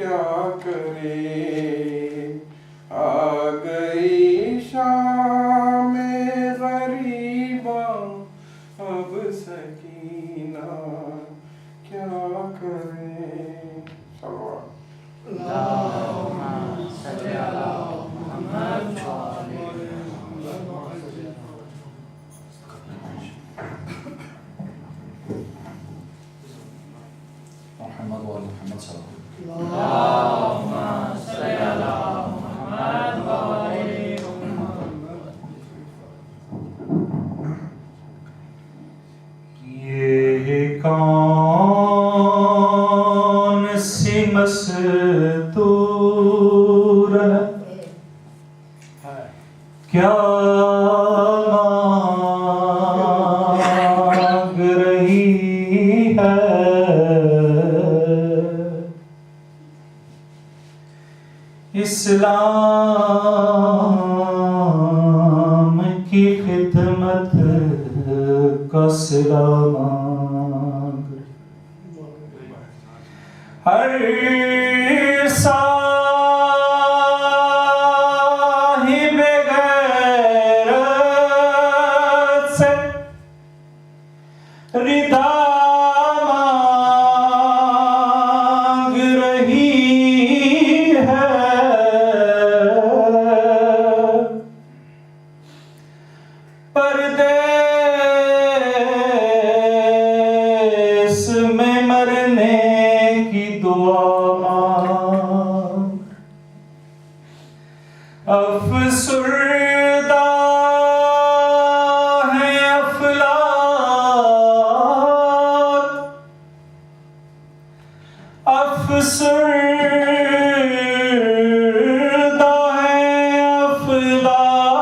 کیا کرے، آ گئی شام غریباں اب سکینہ کیا کرے۔ اللہم صلی علی محمد محمد و آل محمد صلی اللہ اللہم صلی علی محمد و آل محمد۔ یہ کون سی مستور ہے، کیا مانگ رہی ہے، اسلام کی خدمت کا صلہ مانگ، ہر صاحب غیرت سے ردا مانگ رہی ہے، پردیس میں مرنے کی دعا مانگ، افسردہ ہے افلاک، افسردہ ہے افلاک،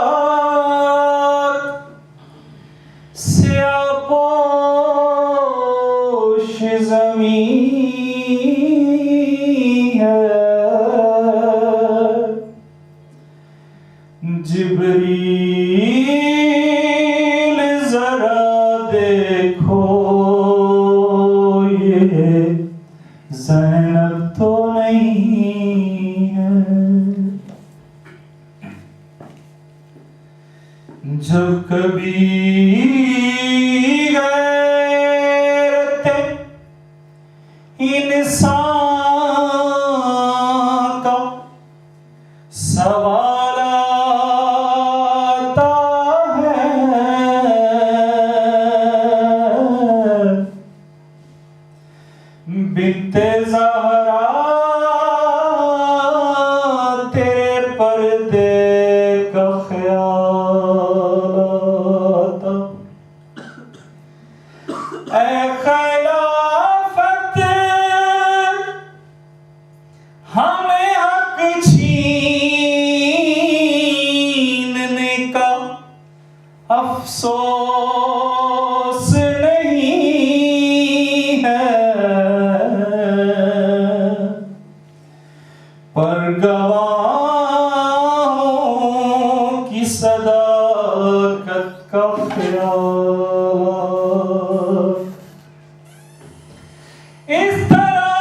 سیاہ پوش زمین ہے، جبریل ذرا دیکھو یہ زینب تو نہیں ہے، جب کبھی غیرت انسان کا سوال آتا ہے، بنت زہرا تیرے پردے کا خیال آتا، اے خلافت ہمیں حق چھیننے کا افسوس نہیں ہے، پر گواہوں کی صداقت کا خیال، اس طرح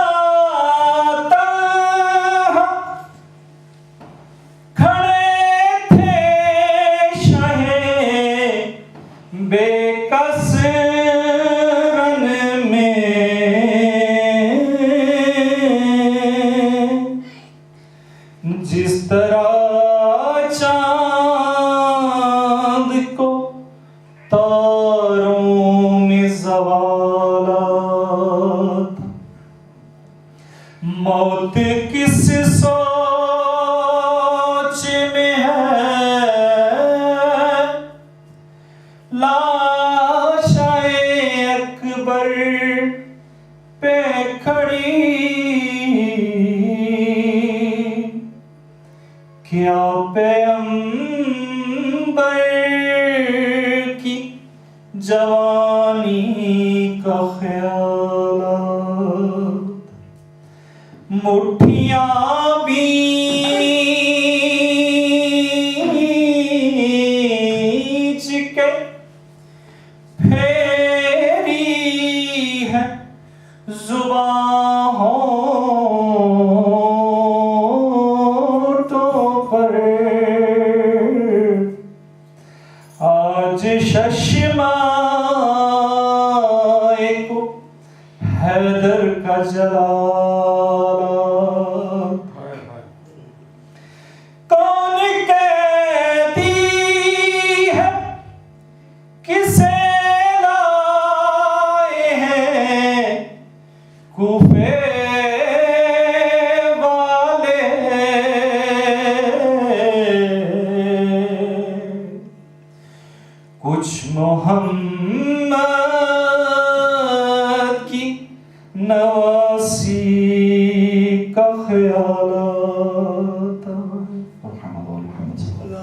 طلحہ کھڑے تھے شاہ بے کس رن میں، جس طرح چاند کو تاروں میں زوالات، موت کس سوچ میں ہے، لاشیں اکبر پہ کھڑی، کیا پیغمبر کی جوانی کا خیالات، مٹھیاں بیچ کے پھیری ہے زباں چشمائے کو حیدر کا جلال کون کہتی ہے کسے لائے ہیں کوفے والے کچھ محمد کی نواسی کا خیال آتا ہے محمد و محمد صلی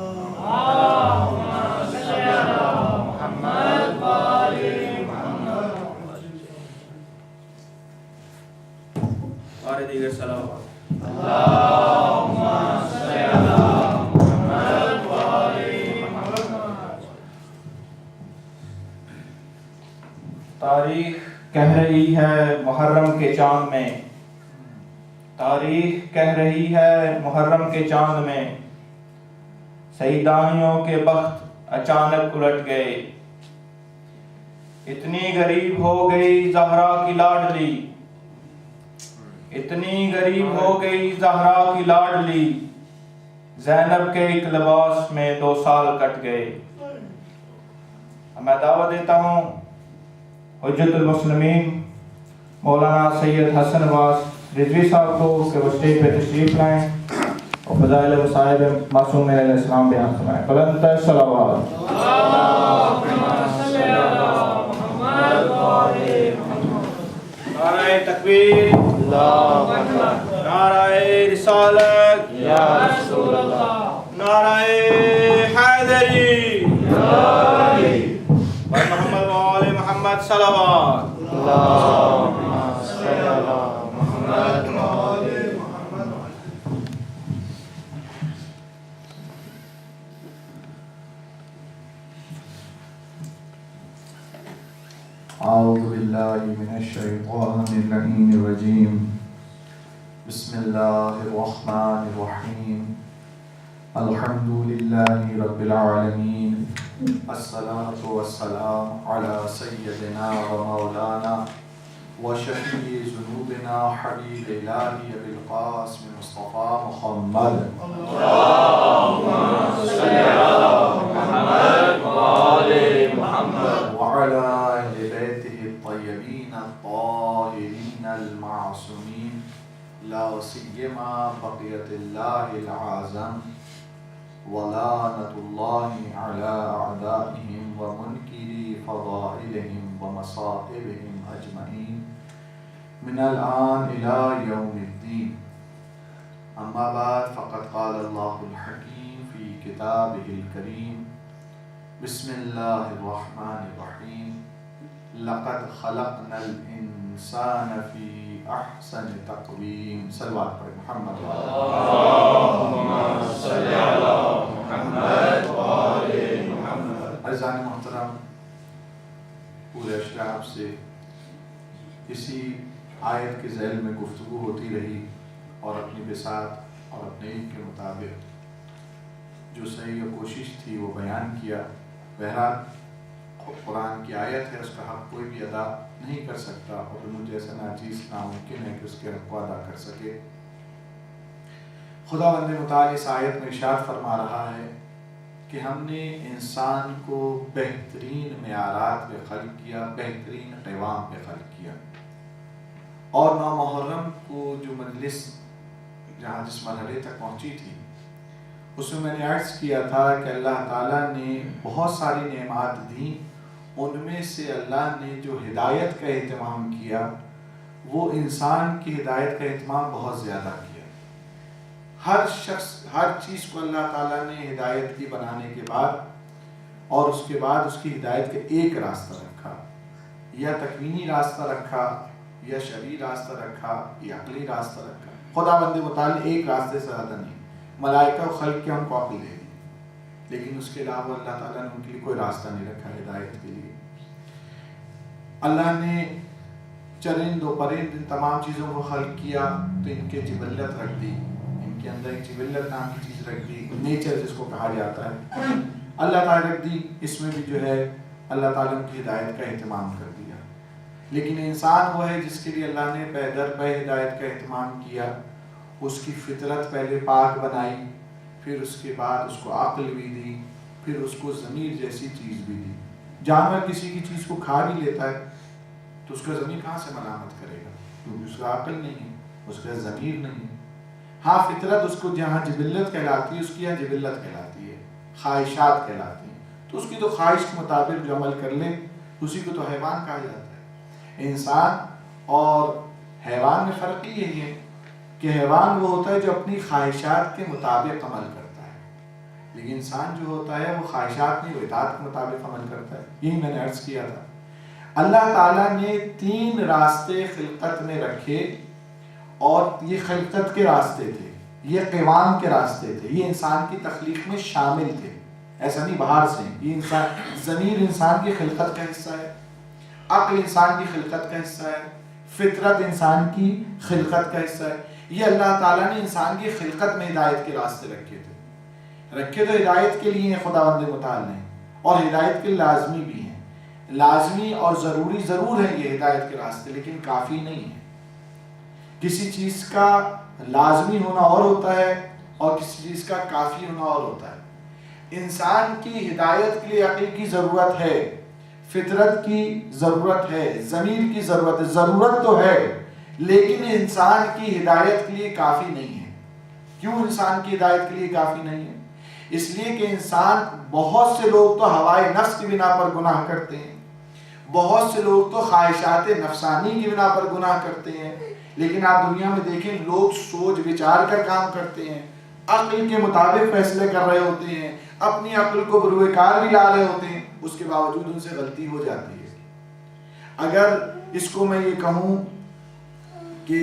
اور دیگر صلوات تاریخ کہہ رہی ہے محرم کے چاند میں، تاریخ کہہ رہی ہے محرم کے چاند میں، سیدانیوں کے بخت اچانک الٹ گئے، اتنی غریب ہو گئی زہرا کی لاڈلی، اتنی غریب ہو گئی زہرا کی لاڈلی، زینب کے ایک لباس میں 2 سال کٹ گئے۔ میں دعوت دیتا ہوں حجت المسلمین مولانا سید حسن عباس رضوی صاحب کو کہ وہ اسٹیج پہ تشریف لائیں اور فضائل مصائب معصوم علیہ السلام بیان فرمائیں۔ بلندتر صلوات۔ نعرہ تکبیر، نعرہ رسالت، نعرہ حیدری، محمد و آل محمد صلوات۔ أعوذ بالله من الشيطان اللعين الرجيم بسم الله الرحمن الرحيم الحمد لله رب العالمين الصلاة والسلام على سيدنا ومولانا وشفيع ذنوبنا حبيب إلهي أبي القاسم مصطفى محمد اللهم صل على محمد وآل محمد وعلى أهل بيته الطيبين الطاهرين المعصومين لا سيما بقية الله العظم ولعنة الله على أعدائهم ومنكري فضائلهم ومصائبهم أجمعين من الآن إلى يوم الدين أما بعد فقد قال الله الحكيم في كتابه الكريم بسم الله الرحمن الرحيم لقد خلقنا الإنسان في أحسن تقويم صلوات پر محمد اللهم صل على محمد وآل محمد۔ عزیزان محترم، پورے اشراف سے کسی آیت کے ذیل میں گفتگو ہوتی رہی اور اپنی بساط اور اپنے علم کے مطابق جو صحیح کوشش تھی وہ بیان کیا۔ بہرحال قرآن کی آیت ہے، اس کا حق کوئی بھی ادا نہیں کر سکتا اور مجھے ایسا ناچیز ناممکن ہے کہ اس کے حق کو ادا کر سکے۔ خداوند متعال اس آیت میں ارشاد فرما رہا ہے کہ ہم نے انسان کو بہترین معیارات پہ خلق کیا، بہترین قوام پہ خلق کیا، اور 9 محرم کو جو مجلس جہاں جس مرحلے تک پہنچی تھی اس میں نے عرض کیا تھا کہ اللہ تعالیٰ نے بہت ساری نعمات دیں، ان میں سے اللہ نے جو ہدایت کا اہتمام کیا وہ انسان کی ہدایت کا اہتمام بہت زیادہ کیا۔ ہر شخص ہر چیز کو اللہ تعالیٰ نے ہدایت کی بنانے کے بعد اور اس کے بعد اس کی ہدایت کا ایک راستہ رکھا، یا تکوینی راستہ رکھا، یا شرعی راستہ رکھا، یا عقلی راستہ رکھا۔ خداوند متعال نے ایک راستے سے زیادہ نہیں، ملائکہ و خلق کے ہم کو عقل دے دی، لیکن اس کے علاوہ اللہ تعالیٰ نے ان کے لیے کوئی راستہ نہیں رکھا ہدایت کے لیے۔ اللہ نے چرند و پرند ان تمام چیزوں کو خلق کیا تو ان کے جبلت رکھ دی، ان کے اندر ایک جبلت نام کی چیز رکھ دی، نیچر جس کو کہا جاتا ہے۔ اللہ تعالیٰ رکھ دی، اس میں بھی جو ہے اللہ تعالیٰ ان کی ہدایت کا اہتمام کر دیا۔ لیکن انسان وہ ہے جس کے لیے اللہ نے پے در پے ہدایت کا اہتمام کیا، اس کی فطرت پہلے پاک بنائی، پھر اس کے بعد اس کو عقل بھی دی، پھر اس کو ضمیر جیسی چیز بھی دی۔ جانور کسی کی چیز کو کھا بھی لیتا ہے تو اس کا ضمیر کہاں سے ملامت کرے گا؟ کیونکہ اس کا عقل نہیں ہے، اس کا ضمیر نہیں ہے۔ ہاں فطرت اس کو جہاں جبلت کہلاتی ہے، اس کی یہاں جبلت کہلاتی ہے، خواہشات کہلاتی ہیں، تو اس کی تو خواہش کے مطابق جو عمل کر لے اسی کو تو حیوان کہا جاتا ہے۔ انسان اور حیوان میں فرق ہی یہی ہے کہ حیوان وہ ہوتا ہے جو اپنی خواہشات کے مطابق عمل کرتا ہے، لیکن انسان جو ہوتا ہے وہ خواہشات نہیں، وہ اطاعت کے مطابق عمل کرتا ہے۔ یہی میں نے عرض کیا تھا، اللہ تعالیٰ نے 3 راستے خلقت میں رکھے، اور یہ خلقت کے راستے تھے، یہ قوام کے راستے تھے، یہ انسان کی تخلیق میں شامل تھے، ایسا نہیں باہر سے۔ یہ انسان، ضمیر انسان کی خلقت کا حصہ ہے، عقل انسان کی خلقت کا حصہ ہے، فطرت انسان کی خلقت کا حصہ ہے۔ یہ اللہ تعالیٰ نے انسان کی خلقت میں ہدایت کے راستے رکھے تھے، رکھے تو ہدایت کے لیے خداوند متعال نے، اور ہدایت کے لازمی بھی ہیں، لازمی اور ضروری ضرور ہیں یہ ہدایت کے راستے، لیکن کافی نہیں ہے۔ کسی چیز کا لازمی ہونا اور ہوتا ہے اور کسی چیز کا کافی ہونا اور ہوتا ہے۔ انسان کی ہدایت کے لیے عقل کی ضرورت ہے، فطرت کی ضرورت ہے، ضمیر کی ضرورت ہے، ضرورت تو ہے، لیکن انسان کی ہدایت کے لیے کافی نہیں ہے۔ کیوں انسان کی ہدایت کے لیے کافی نہیں ہے؟ اس لیے کہ انسان، بہت سے لوگ تو ہوائے نفس کی بنا پر گناہ کرتے ہیں، بہت سے لوگ تو خواہشات نفسانی کی بنا پر گناہ کرتے ہیں، لیکن آپ دنیا میں دیکھیں لوگ سوچ بچار کر کام کرتے ہیں، عقل کے مطابق فیصلے کر رہے ہوتے ہیں، اپنی عقل کو بروئے کار بھی لا رہے ہوتے ہیں، اس کے باوجود ان سے غلطی ہو جاتی ہے۔ اگر اس کو میں یہ کہوں کہ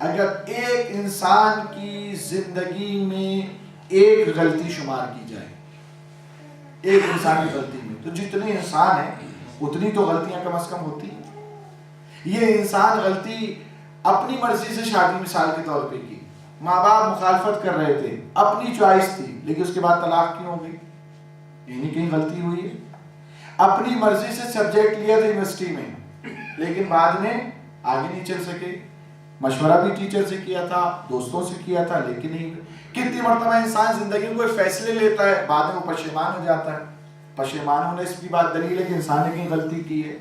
اگر ایک انسان کی زندگی میں ایک غلطی شمار کی جائے، ایک انسان کی غلطی میں، تو جتنے انسان ہیں اتنی تو غلطیاں کم از کم ہوتی ہیں۔ یہ انسان غلطی اپنی مرضی سے شادی مثال کے طور پہ کی، ماں باپ مخالفت کر رہے تھے، اپنی چوائس تھی، لیکن اس کے بعد طلاق کیوں ہو گئی؟ یعنی کہیں غلطی ہوئی ہے۔ اپنی مرضی سے سبجیکٹ لیا تھا یونیورسٹی میں، لیکن بعد میں آگے نہیں چل سکے، مشورہ بھی ٹیچر سے کیا تھا، دوستوں سے کیا تھا، لیکن نہیں۔ کتنی مرتبہ انسان زندگی میں کوئی فیصلے لیتا ہے، بعد میں وہ پشیمان ہو جاتا ہے۔ پشیمان ہونے اس کی بات دلیل ہے کہ انسان نے کہیں غلطی کی ہے۔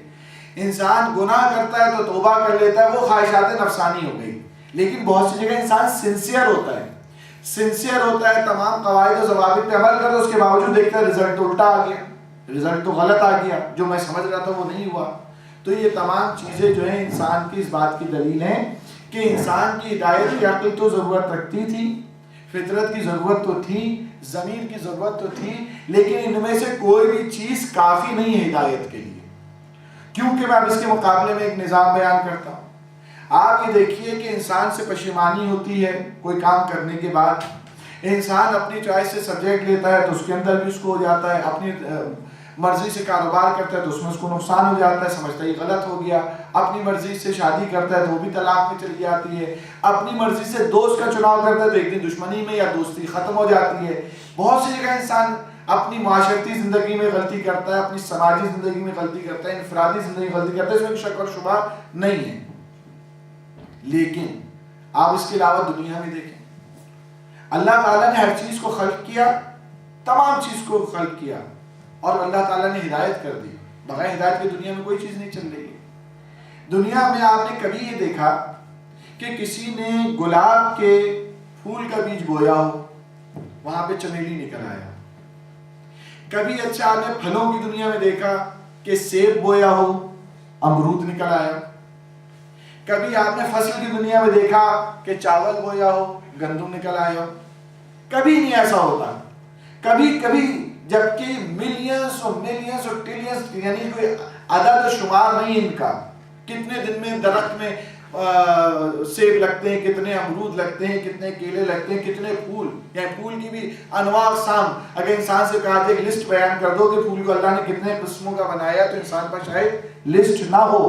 انسان گناہ کرتا ہے تو توبہ کر لیتا ہے، وہ خواہشات نفسانی ہو گئی، لیکن بہت سی جگہ انسان سنسیئر ہوتا ہے، سنسیئر ہوتا ہے، تمام قواعد و ضوابط پہ عمل کرتا ہے، اس کے باوجود دیکھتا ہے رزلٹ تو الٹا آ گیا، رزلٹ تو غلط آ گیا، جو میں سمجھ رہا تھا وہ نہیں ہوا۔ تو یہ تمام چیزیں جو ہیں انسان کی اس بات کی دلیل ہیں کہ انسان کی ہدایت کی عقل تو ضرورت رکھتی تھی، فطرت کی ضرورت تو تھی، ضمیر کی ضرورت تو تھی، لیکن ان میں سے کوئی بھی چیز کافی نہیں ہے ہدایت کے لیے۔ کیونکہ میں اب اس کے مقابلے میں ایک نظام بیان کرتا ہوں۔ آپ یہ دیکھیے کہ انسان سے پشیمانی ہوتی ہے کوئی کام کرنے کے بعد، انسان اپنی چوائس سے سبجیکٹ لیتا ہے تو اس کے اندر بھی اس کو ہو جاتا ہے، اپنی مرضی سے کاروبار کرتا ہے تو اس میں اس کو نقصان ہو جاتا ہے، سمجھتا ہے یہ غلط ہو گیا، اپنی مرضی سے شادی کرتا ہے تو وہ بھی طلاق میں چلی جاتی ہے، اپنی مرضی سے دوست کا چناؤ کرتا ہے تو ایک دن دشمنی میں یا دوستی ختم ہو جاتی ہے۔ بہت سی جگہ انسان اپنی معاشرتی زندگی میں غلطی کرتا ہے، اپنی سماجی زندگی میں غلطی کرتا ہے، انفرادی زندگی میں غلطی کرتا ہے، اس میں شک اور شبہ نہیں ہے۔ لیکن آپ اس کے علاوہ دنیا میں دیکھیں، اللہ تعالیٰ نے ہر چیز کو خلق کیا، تمام چیز کو خلق کیا، اور اللہ تعالیٰ نے ہدایت کر دی۔ بغیر ہدایت کے دنیا میں کوئی چیز نہیں چل رہی ہے۔ دنیا میں آپ نے کبھی یہ دیکھا کہ کسی نے گلاب کے پھول کا بیج بویا ہو، وہاں پہ چمیلی نکل آیا؟ کبھی اچھا آپ نے پھلوں کی دنیا میں دیکھا کہ سیب بویا ہو، امرود نکل آیا؟ کبھی آپ نے فصل کی دنیا میں دیکھا کہ چاول بویا ہو، گندم نکل آیا ہو؟ کبھی نہیں ایسا ہوتا۔ کبھی کبھی، جبکہ ملینز اور ملینز اور ٹریلینز، یعنی کوئی عدد و شمار نہیں ان کا، کتنے دن میں درخت میں سیب لگتے ہیں، کتنے امرود لگتے ہیں، کتنے کیلے لگتے ہیں، کتنے پھول، یعنی پھول کی بھی انواع اقسام۔ اگر انسان سے کہا جائے ایک لسٹ بیان کر دو کہ پھول کو اللہ نے کتنے قسموں کا بنایا تو انسان پر شاید لسٹ نہ ہو،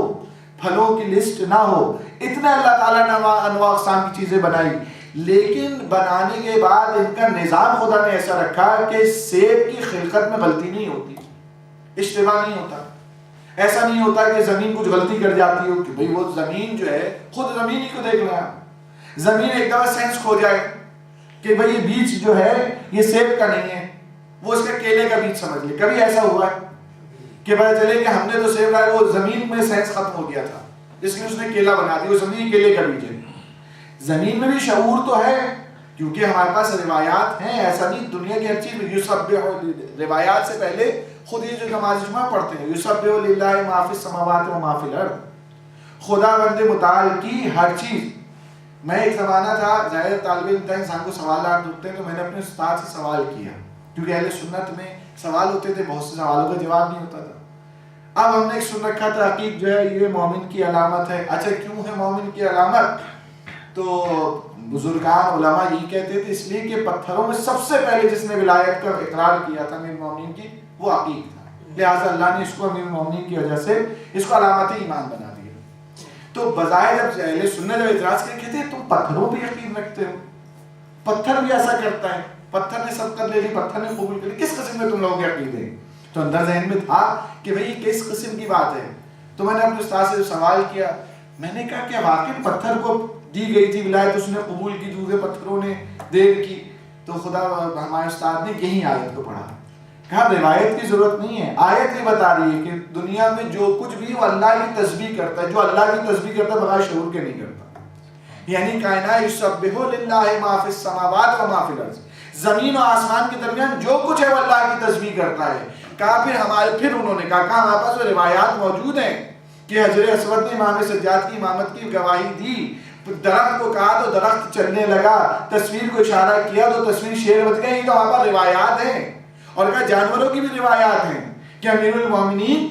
پھلوں کی لسٹ نہ ہو، اتنا اللہ تعالیٰ نے انواع اقسام کی چیزیں بنائی۔ لیکن بنانے کے بعد ان کا نظام خدا نے ایسا رکھا کہ سیب کی خلقت میں غلطی نہیں ہوتی، اشتباہ نہیں ہوتا. ایسا نہیں ہوتا کہ زمین کچھ غلطی کر جاتی ہو کہ بھئی وہ زمین جو ہے، خود زمین ہی کو دیکھ لیں آپ، زمین ایک دفعہ سینس کھو جائے کہ بھئی یہ بیج جو ہے یہ سیب کا نہیں ہے، وہ اس کا کیلے کا بیج سمجھ لے. کبھی ایسا ہوا ہے کہ پتہ چلے کہ ہم نے تو سیب لایا، وہ زمین میں سینس ختم ہو گیا تھا جس نے اس نے کیلا بنا دیا، وہ زمین کیلے کا بیج ہے. زمین میں بھی شعور تو ہے کیونکہ ہمارے پاس روایات ہیں. ایسا نہیں دنیا کی ہر چیز میں یسبح، روایات سے پہلے خود یہ جو نماز جمعہ پڑھتے ہیں یسبح للہ ما فی السماوات و ما فی الارض، خدا بند متعال کی ہر چیز. میں ایک زمانہ تھا، ظاہر طالب علم تھا، انسان کو سوالات ہوتے ہیں، تو میں نے اپنے استاد سے سوال کیا کیونکہ اہل سنت میں سوال ہوتے تھے، بہت سے سوالوں کا جواب نہیں ہوتا تھا. اب ہم نے ایک سن رکھا تھا حقیق جو ہے یہ مومن کی علامت ہے. اچھا کیوں ہے مومن کی علامت؟ تو بزرگان علماء یہی کہتے تھے اس لیے کہ پتھروں میں سب سے پہلے جس نے ولایت کا اقرار کیا تھا امیر المومنین کی وہ عقیق تھا، لہٰذا اللہ نے اس کو امیر المومنین کی وجہ سے اس کو علامت ایمان بنا دیا. تو بظاہر جب اہل سنت جب اعتراض کر کہتے ہیں تم پتھروں پہ یقین رکھتے ہو، پتھر بھی ایسا کرتا ہے، پتھر نے سبقت لے لی، پتھر نے قبول کر لی، کس قسم میں تم لوگوں کے عقیدے؟ تو اندر ذہن میں تھا کہ بھئی کس قسم کی بات ہے. تو میں نے اپنے استاد سے سوال کیا، میں نے کہا کہ واقعی پتھر کو دی گئی تھی ولایت، اس نے قبول کی، دوسرے پتھروں نے دیر کی. تو خدا ہمارے استاد نے یہی آیت کو پڑھا، کہا روایت کی ضرورت نہیں ہے، آیت یہ بتا رہی ہے کہ دنیا میں جو کچھ بھی وہ اللہ کی تسبیح کرتا ہے، جو اللہ کی تسبیح کرتا ہے بغیر شعور کے نہیں کرتا. یعنی کائنات یسبح للہ ما فی السماوات و ما فی الارض، زمین و آسمان کے درمیان جو کچھ ہے وہ اللہ کی تسبیح کرتا ہے. کہا پھر انہوں نے کہا ہمارے پاس وہ روایات موجود ہیں کہ حجر اسود نے امام سجاد کی امامت کی گواہی دی، درخت کو کہا تو درخت چلنے لگا، تصویر کو اشارہ کیا تو تصویر شیر بن گئی. تو ہمارے پاس روایات ہیں. اور کہا جانوروں کی بھی روایات ہیں کہ امیر المومنین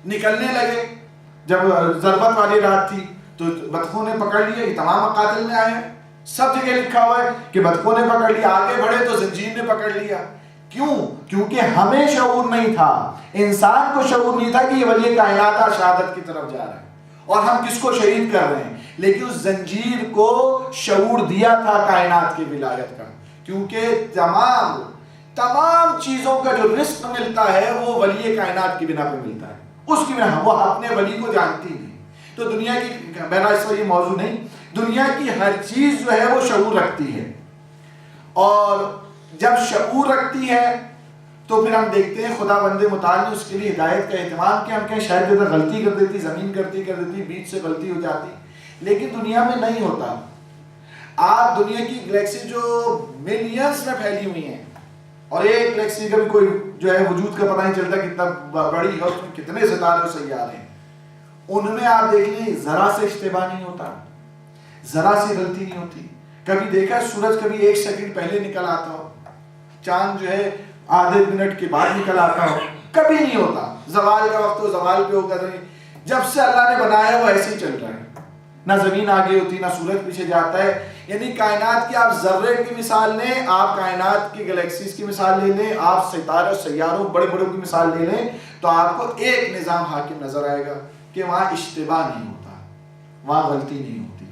نکلنے لگے جب ضربت والی رات تھی تو بطخوں نے پکڑ لیا. یہ تمام مقاتل میں آئے ہیں، سب جگہ لکھا ہوا ہے کہ بطخوں نے پکڑ لیا، آگے بڑھے تو زنجیر نے پکڑ لیا. کیوں؟ کیونکہ ہمیں شعور نہیں تھا، انسان کو شعور نہیں تھا کہ یہ ولی کائنات شہادت کی طرف جا رہا ہے اور ہم کس کو شہید کر رہے ہیں. لیکن اس زنجیر کو شعور دیا تھا کائنات کی ولایت کا، کیونکہ تمام چیزوں کا جو رزق ملتا ہے وہ ولی کائنات کی بنا پہ ملتا ہے، اس کی بنا. وہ اپنے ولی کو جانتی نہیں. تو دنیا کی بہرحال اس کا یہ موضوع نہیں، دنیا کی ہر چیز جو ہے وہ شعور رکھتی ہے. اور جب شعور رکھتی ہے تو پھر ہم دیکھتے ہیں خدا بند متعال نے اس کے لیے ہدایت کا اہتمام کیا. ہم کہیں شاید ادھر غلطی کر دیتی، زمین کر دیتی، بیچ سے غلطی ہو جاتی، لیکن دنیا میں نہیں ہوتا. آپ دنیا کی گلیکسی جو ملینز میں پھیلی ہوئی ہیں اور ایک گلیکسی کا بھی کوئی جو ہے وجود کا پتہ نہیں چلتا کتنا بڑی ہے، اس میں کتنے ستارے اور سیارے ہیں، ان میں آپ دیکھ لیں ذرا سے اشتباہ نہیں ہوتا، ذرا سی غلطی نہیں ہوتی. کبھی دیکھا سورج کبھی 1 سیکنڈ پہلے نکل آتا ہو، چاند جو ہے آدھے منٹ کے بعد نکل آتا ہو، کبھی نہیں ہوتا. زوال کا وقت ہو زوال پہ ہوگا نہیں. جب سے اللہ نے بنایا وہ ایسے ہی چل رہا ہے، نہ زمین آگے ہوتی نہ سورج پیچھے جاتا ہے. یعنی کائنات کی آپ ذرے کی مثال لیں، آپ کائنات کی گلیکسیز کی مثال لے لیں، آپ ستارے اور سیاروں بڑے بڑوں کی مثال لے لیں، تو آپ کو ایک نظام حاکم نظر آئے گا کہ وہاں اشتباہ نہیں ہوتا، وہاں غلطی نہیں ہوتی،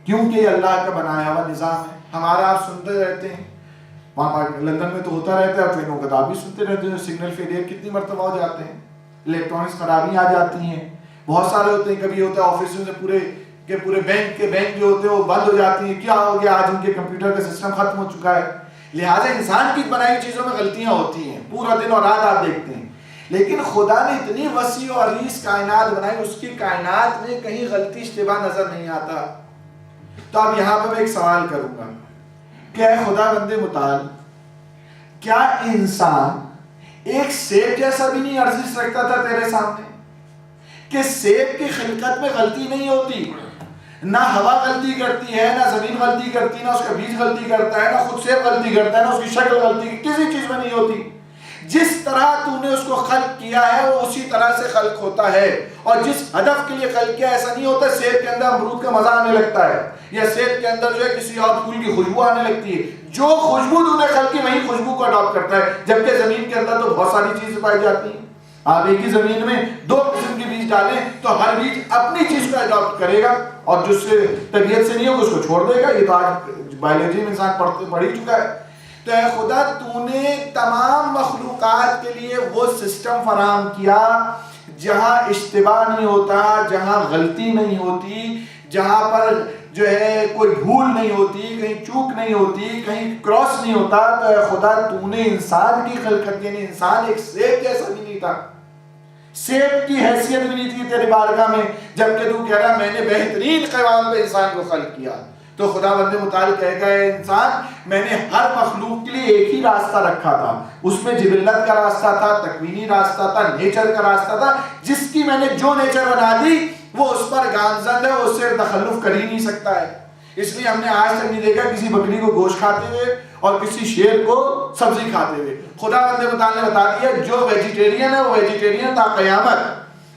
کیونکہ یہ اللہ کا بنایا ہوا نظام ہے. ہمارا آپ سنتے رہتے ہیں، وہاں لندن میں تو ہوتا رہتا ہے، ٹرینوں کا آپ بھی سنتے رہتے ہیں، سگنل فیلئر کتنی مرتبہ ہو جاتے ہیں، الیکٹرانکس خرابیاں آ جاتی ہیں، بہت سارے ہوتے ہیں. کبھی ہوتا ہے آفسوں سے پورے بینک جو ہوتے ہیں وہ بند ہو جاتی ہیں، کیا ہو گیا آج ان کے کمپیوٹر کا سسٹم ختم ہو چکا ہے. لہٰذا انسان کی بنائی ہوئی چیزوں میں غلطیاں ہوتی ہیں، پورا دن اور رات آپ دیکھتے ہیں. لیکن خدا نے اتنی وسیع اور عریض کائنات بنائی، اس کی کائنات میں کہیں غلطی اشتباہ نظر نہیں آتا. تو اب یہاں پہ میں ایک سوال کروں گا کہ اے خدا بند متعال، کیا انسان ایک سیب جیسا بھی نہیں عرض رکھتا تھا تیرے سامنے کہ سیب کی خلقت میں غلطی نہیں ہوتی، نہ ہوا غلطی کرتی ہے، نہ زمین غلطی کرتی، نہ اس کا بیج غلطی کرتا ہے، نہ خود سیب غلطی کرتا ہے، نہ اس کی شکل غلطی، کسی چیز میں نہیں ہوتی. جس طرح تو نے اس کو خلق کیا ہے وہ اسی طرح سے خلق ہوتا ہے، اور جس ہدف کے لیے خلق کیا ایسا نہیں ہوتا سیب کے اندر امرود کا مزہ آنے لگتا ہے یا سیب کے اندر جو ہے کسی اور پھول کی خوشبو آنے لگتی ہے. جو خوشبو تو نے خلق کی وہی خوشبو کو اڈاپٹ کرتا ہے، جبکہ زمین کے اندر تو بہت ساری چیزیں پائی جاتی ہیں. آپ ایک ہی زمین میں 2 قسم کے بیج چیز ڈالیں تو ہر بیج اپنی چیز کو اڈاپٹ کرے گا، اور جو سے طبیعت سے نہیں ہوگا اس کو چھوڑ دے گا. یہ تو آج بایولوجی میں انسان پڑھ ہی چکا ہے. تو اے خدا تو نے تمام مخلوقات کے لیے وہ سسٹم فراہم کیا جہاں اشتباہ نہیں ہوتا، جہاں غلطی نہیں ہوتی، جہاں پر جو ہے کوئی بھول نہیں ہوتی، کہیں چوک نہیں ہوتی، کہیں کراس نہیں ہوتا. تو اے خدا تو نے انسان کی خلقت، یعنی انسان ایک سیب جیسا بھی نہیں تھا، سیب کی حیثیت بھی نہیں تھی تیری بارگاہ میں، جبکہ تو کہہ رہا میں نے بہترین قوام پہ انسان کو خلق کیا. تو خدا بند متعال کہے گا اے انسان میں نے ہر مخلوق کے لیے ایک ہی راستہ رکھا تھا، اس میں جبلت کا راستہ تھا، تکوینی راستہ تھا، نیچر کا راستہ تھا، جس کی میں نے جو نیچر بنا دی وہ اس پر گامزد ہے، اس سے تخلف کر ہی نہیں سکتا ہے. اس لیے ہم نے آج تک نہیں دیکھا کسی بکری کو گوشت کھاتے ہوئے اور کسی شیر کو سبزی کھاتے ہوئے. خدا بند متعال نے بتا دیا جو ویجیٹیرین ہے وہ ویجیٹیرین تا قیامت،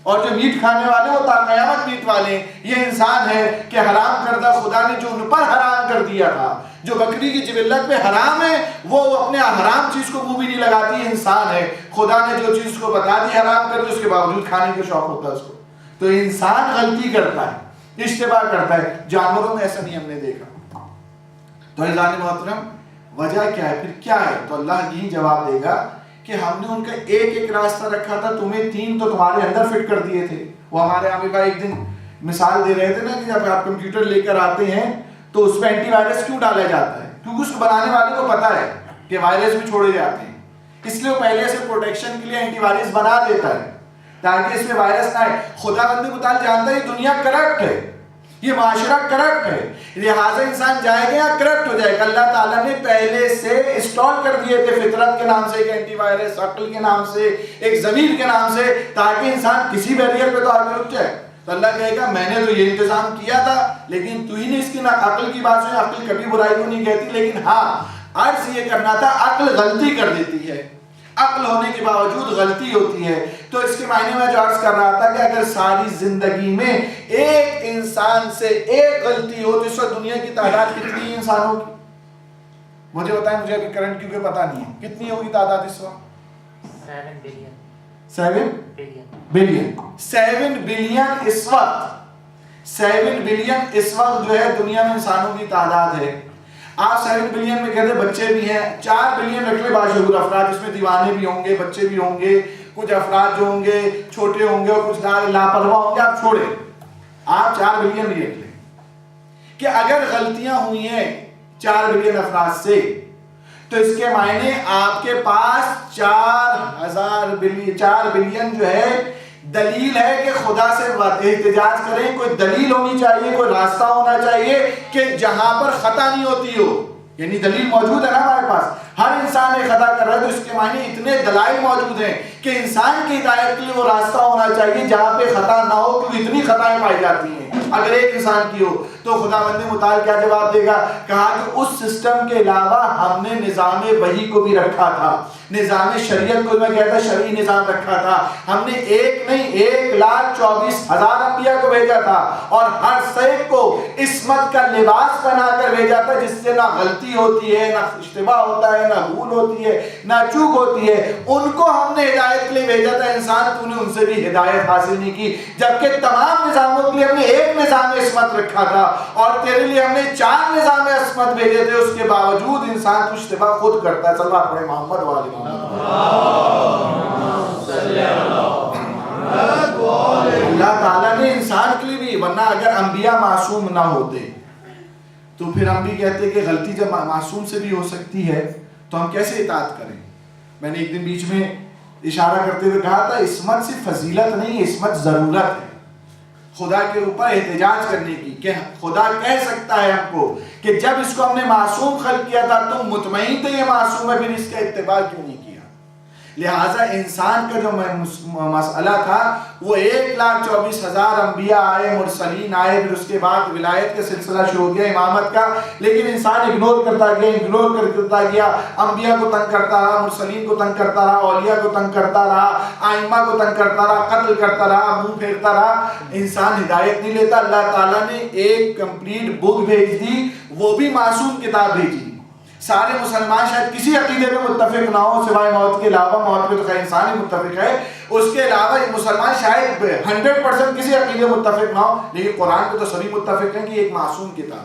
اور جو میٹ کھانے والے وہ تا قیامت میٹ والے. یہ انسان ہے کہ حرام کردہ خدا نے جو ان پر حرام کر دیا تھا، جو بکری کی جبلت پہ حرام ہے وہ اپنے حرام چیز کو منہ بھی نہیں لگاتی. انسان ہے خدا نے جو چیز کو بتا دی حرام کر دی، اس کے باوجود کھانے کا شوق ہوتا ہے اس کو. تو انسان غلطی کرتا ہے، اشتباہ کرتا ہے. جانوروں میں ایسا نہیں ہم نے دیکھا. تو عزیزان محترم وجہ کیا ہے، پھر کیا ہے؟ تو اللہ یہی جواب دے گا کہ ہم نے ان کا ایک ایک راستہ رکھا تھا، تمہیں 3 تو تمہارے اندر فٹ کر دیے تھے. وہ ہمارے عامر بھائی ایک دن مثال دے رہے تھے نا کہ جب آپ کمپیوٹر لے کر آتے ہیں تو اس پہ اینٹی وائرس کیوں ڈالا جاتا ہے؟ کیونکہ اس کو بنانے والے کو پتا ہے کہ وائرس بھی چھوڑے جاتے ہیں، اس لیے وہ پہلے سے پروٹیکشن کے لیے اینٹی وائرس بنا دیتا ہے تاکہ اس میں وائرس نہ آئے. خدا بند متعال جانتا ہے یہ دنیا کرپٹ ہے، یہ معاشرہ کرپٹ ہے، لہٰذا انسان جائے گا یا کرپٹ ہو جائے گا. اللہ تعالیٰ نے پہلے سے انسٹال کر دیے تھے فطرت کے نام سے ایک اینٹی وائرس، عقل کے نام سے، ایک ضمیر کے نام سے، تاکہ انسان کسی بیریئر پہ تو آگے رک جائے. تو اللہ کہے گا میں نے تو یہ انتظام کیا تھا، لیکن تو ہی نے اس کی نہ عقل کی بات سنی. عقل کبھی برائی کو نہیں کہتی، لیکن ہاں عرض یہ کرنا تھا عقل غلطی کر دیتی ہے، عقل ہونے کے باوجود غلطی ہوتی ہے. تو اس کے معنی میں جو عرض کر رہا تھا کہ اگر ساری زندگی میں ایک انسان سے ایک غلطی ہو تو اس وقت دنیا کی تعداد کتنی انسانوں کی؟ مجھے بتائیں، مجھے ابھی کرنٹ کیونکہ پتا نہیں ہے کتنی ہوگی تعداد اس وقت؟ 7 بلین. 7 بلین. 7 بلین اس وقت 7 بلین اس وقت جو ہے دنیا میں انسانوں کی تعداد ہے. آپ 7 بلین میں کہتے ہیں بچے بھی ہیں، 4 بلین رکھ لے باشعور افراد، اس میں دیوانے بھی ہوں گے، بچے بھی ہوں گے، کچھ افراد جو ہوں گے چھوٹے ہوں گے اور کچھ لاپرواہ ہوں گے. آپ چھوڑیں، آپ 4 بلین بھی رکھ لیں کہ اگر غلطیاں ہوئی ہیں 4 بلین افراد سے تو اس کے معنی آپ کے پاس 4 بلین جو ہے دلیل ہے کہ خدا سے احتجاج کریں. کوئی دلیل ہونی چاہیے، کوئی راستہ ہونا چاہیے کہ جہاں پر خطا نہیں ہوتی ہو. یعنی دلیل موجود ہے نا ہمارے پاس، ہر انسان ایک خطا کر رہا ہے، تو اس کے معنی اتنے دلائل موجود ہیں کہ انسان کی ہدایت کے لیے وہ راستہ ہونا چاہیے جہاں پہ خطا نہ ہو، کیونکہ اتنی خطائیں پائی جاتی ہیں اگر ایک انسان کی ہو. تو خدا بند متعال کیا جواب دے گا؟ کہا کہ اس سسٹم کے علاوہ ہم نے نظام وحی کو بھی رکھا تھا، نظام شریعت کو میں کہتا شرعی نظام رکھا تھا. ہم نے ایک نہیں 1,24,000 انبیاء کو بھیجا تھا، اور ہر سیک کو عصمت کا لباس بنا کر بھیجا تھا جس سے نہ غلطی ہوتی ہے، نہ اشتباہ ہوتا ہے، نہ بھول ہوتی ہے، نہ چوک ہوتی ہے. ان کو ہم نے ہدایت کے لیے بھیجا تھا. انسان تو نے ان سے بھی ہدایت حاصل نہیں کی، جبکہ تمام نظاموں کے لیے ہم نے ایک نظام عصمت رکھا تھا اور تیرے لیے ہم نے 4 نظام عصمت بھیجے تھے. اس کے باوجود انسان تو اشتباہ خود کرتا ہے. صلی اللہ علیہ محمد والے اللہ تعالیٰ نے انسان کے لیے بھی، ورنہ اگر انبیاء معصوم نہ ہوتے تو پھر ہم بھی کہتے کہ غلطی جب معصوم سے بھی ہو سکتی ہے تو ہم کیسے اطاعت کریں. میں نے ایک دن بیچ میں اشارہ کرتے ہوئے کہا تھا عصمت صرف فضیلت نہیں، عصمت ضرورت ہے خدا کے اوپر احتجاج کرنے کی، کہ خدا کہہ سکتا ہے ہم کو کہ جب اس کو ہم نے معصوم خلق کیا تھا تم مطمئن تھے یہ معصوم ہے، پھر اس کا اتباع کیوں نہیں کیا. لہٰذا انسان کا جو مسئلہ تھا وہ 1,24,000 انبیاء آئے، مرسلین آئے، پھر اس کے بعد ولایت کا سلسلہ شروع ہو گیا، امامت کا. لیکن انسان اگنور کرتا گیا، انبیاء کو تنگ کرتا رہا، مرسلین کو تنگ کرتا رہا، اولیاء کو تنگ کرتا رہا، ائمہ کو تنگ کرتا رہا، قتل کرتا رہا، منہ پھیرتا رہا. انسان ہدایت نہیں لیتا. اللہ تعالیٰ نے ایک کمپلیٹ بک بھیج دی، وہ بھی معصوم کتاب بھیجی. سارے مسلمان شاید کسی عقیدے پہ متفق نہ ہو سوائے موت کے علاوہ، موت پہ تو خیر انسان ہی متفق ہے، اس کے علاوہ مسلمان شاید 100% کسی عقیدے متفق نہ ہو، لیکن قرآن پہ تو سبھی متفق ہیں کہ یہ ایک معصوم کتاب،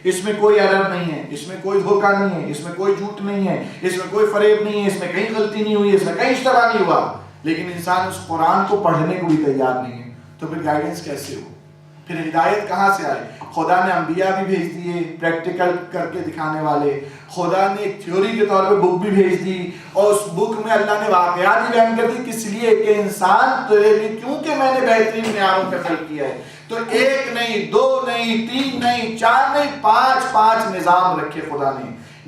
اس میں کوئی ایرر نہیں ہے، اس میں کوئی دھوکہ نہیں ہے، اس میں کوئی جھوٹ نہیں ہے، اس میں کوئی فریب نہیں ہے، اس میں کہیں غلطی نہیں ہوئی، اس میں کہیں اشتباہ نہیں ہوا، لیکن انسان اس قرآن کو پڑھنے کو بھی تیار نہیں ہے، تو پھر گائیڈنس کیسے ہو؟ پھر ہدایت کہاں سے آئے؟ خدا نے انبیاء بھی بھیج دیے پریکٹیکل کر کے دکھانے والے، خدا نے ایک تھیوری کے طور پہ بک بھی بھیج دی، اور اس بک میں اللہ نے واقعات بھی بیان کر دی، کس لیے کہ انسان تیرے لیے کیونکہ میں نے بہترین معیاروں پہ خلق کیا ہے، تو ایک نہیں، دو نہیں، تین نہیں، چار نہیں، پانچ نظام رکھے خدا نے،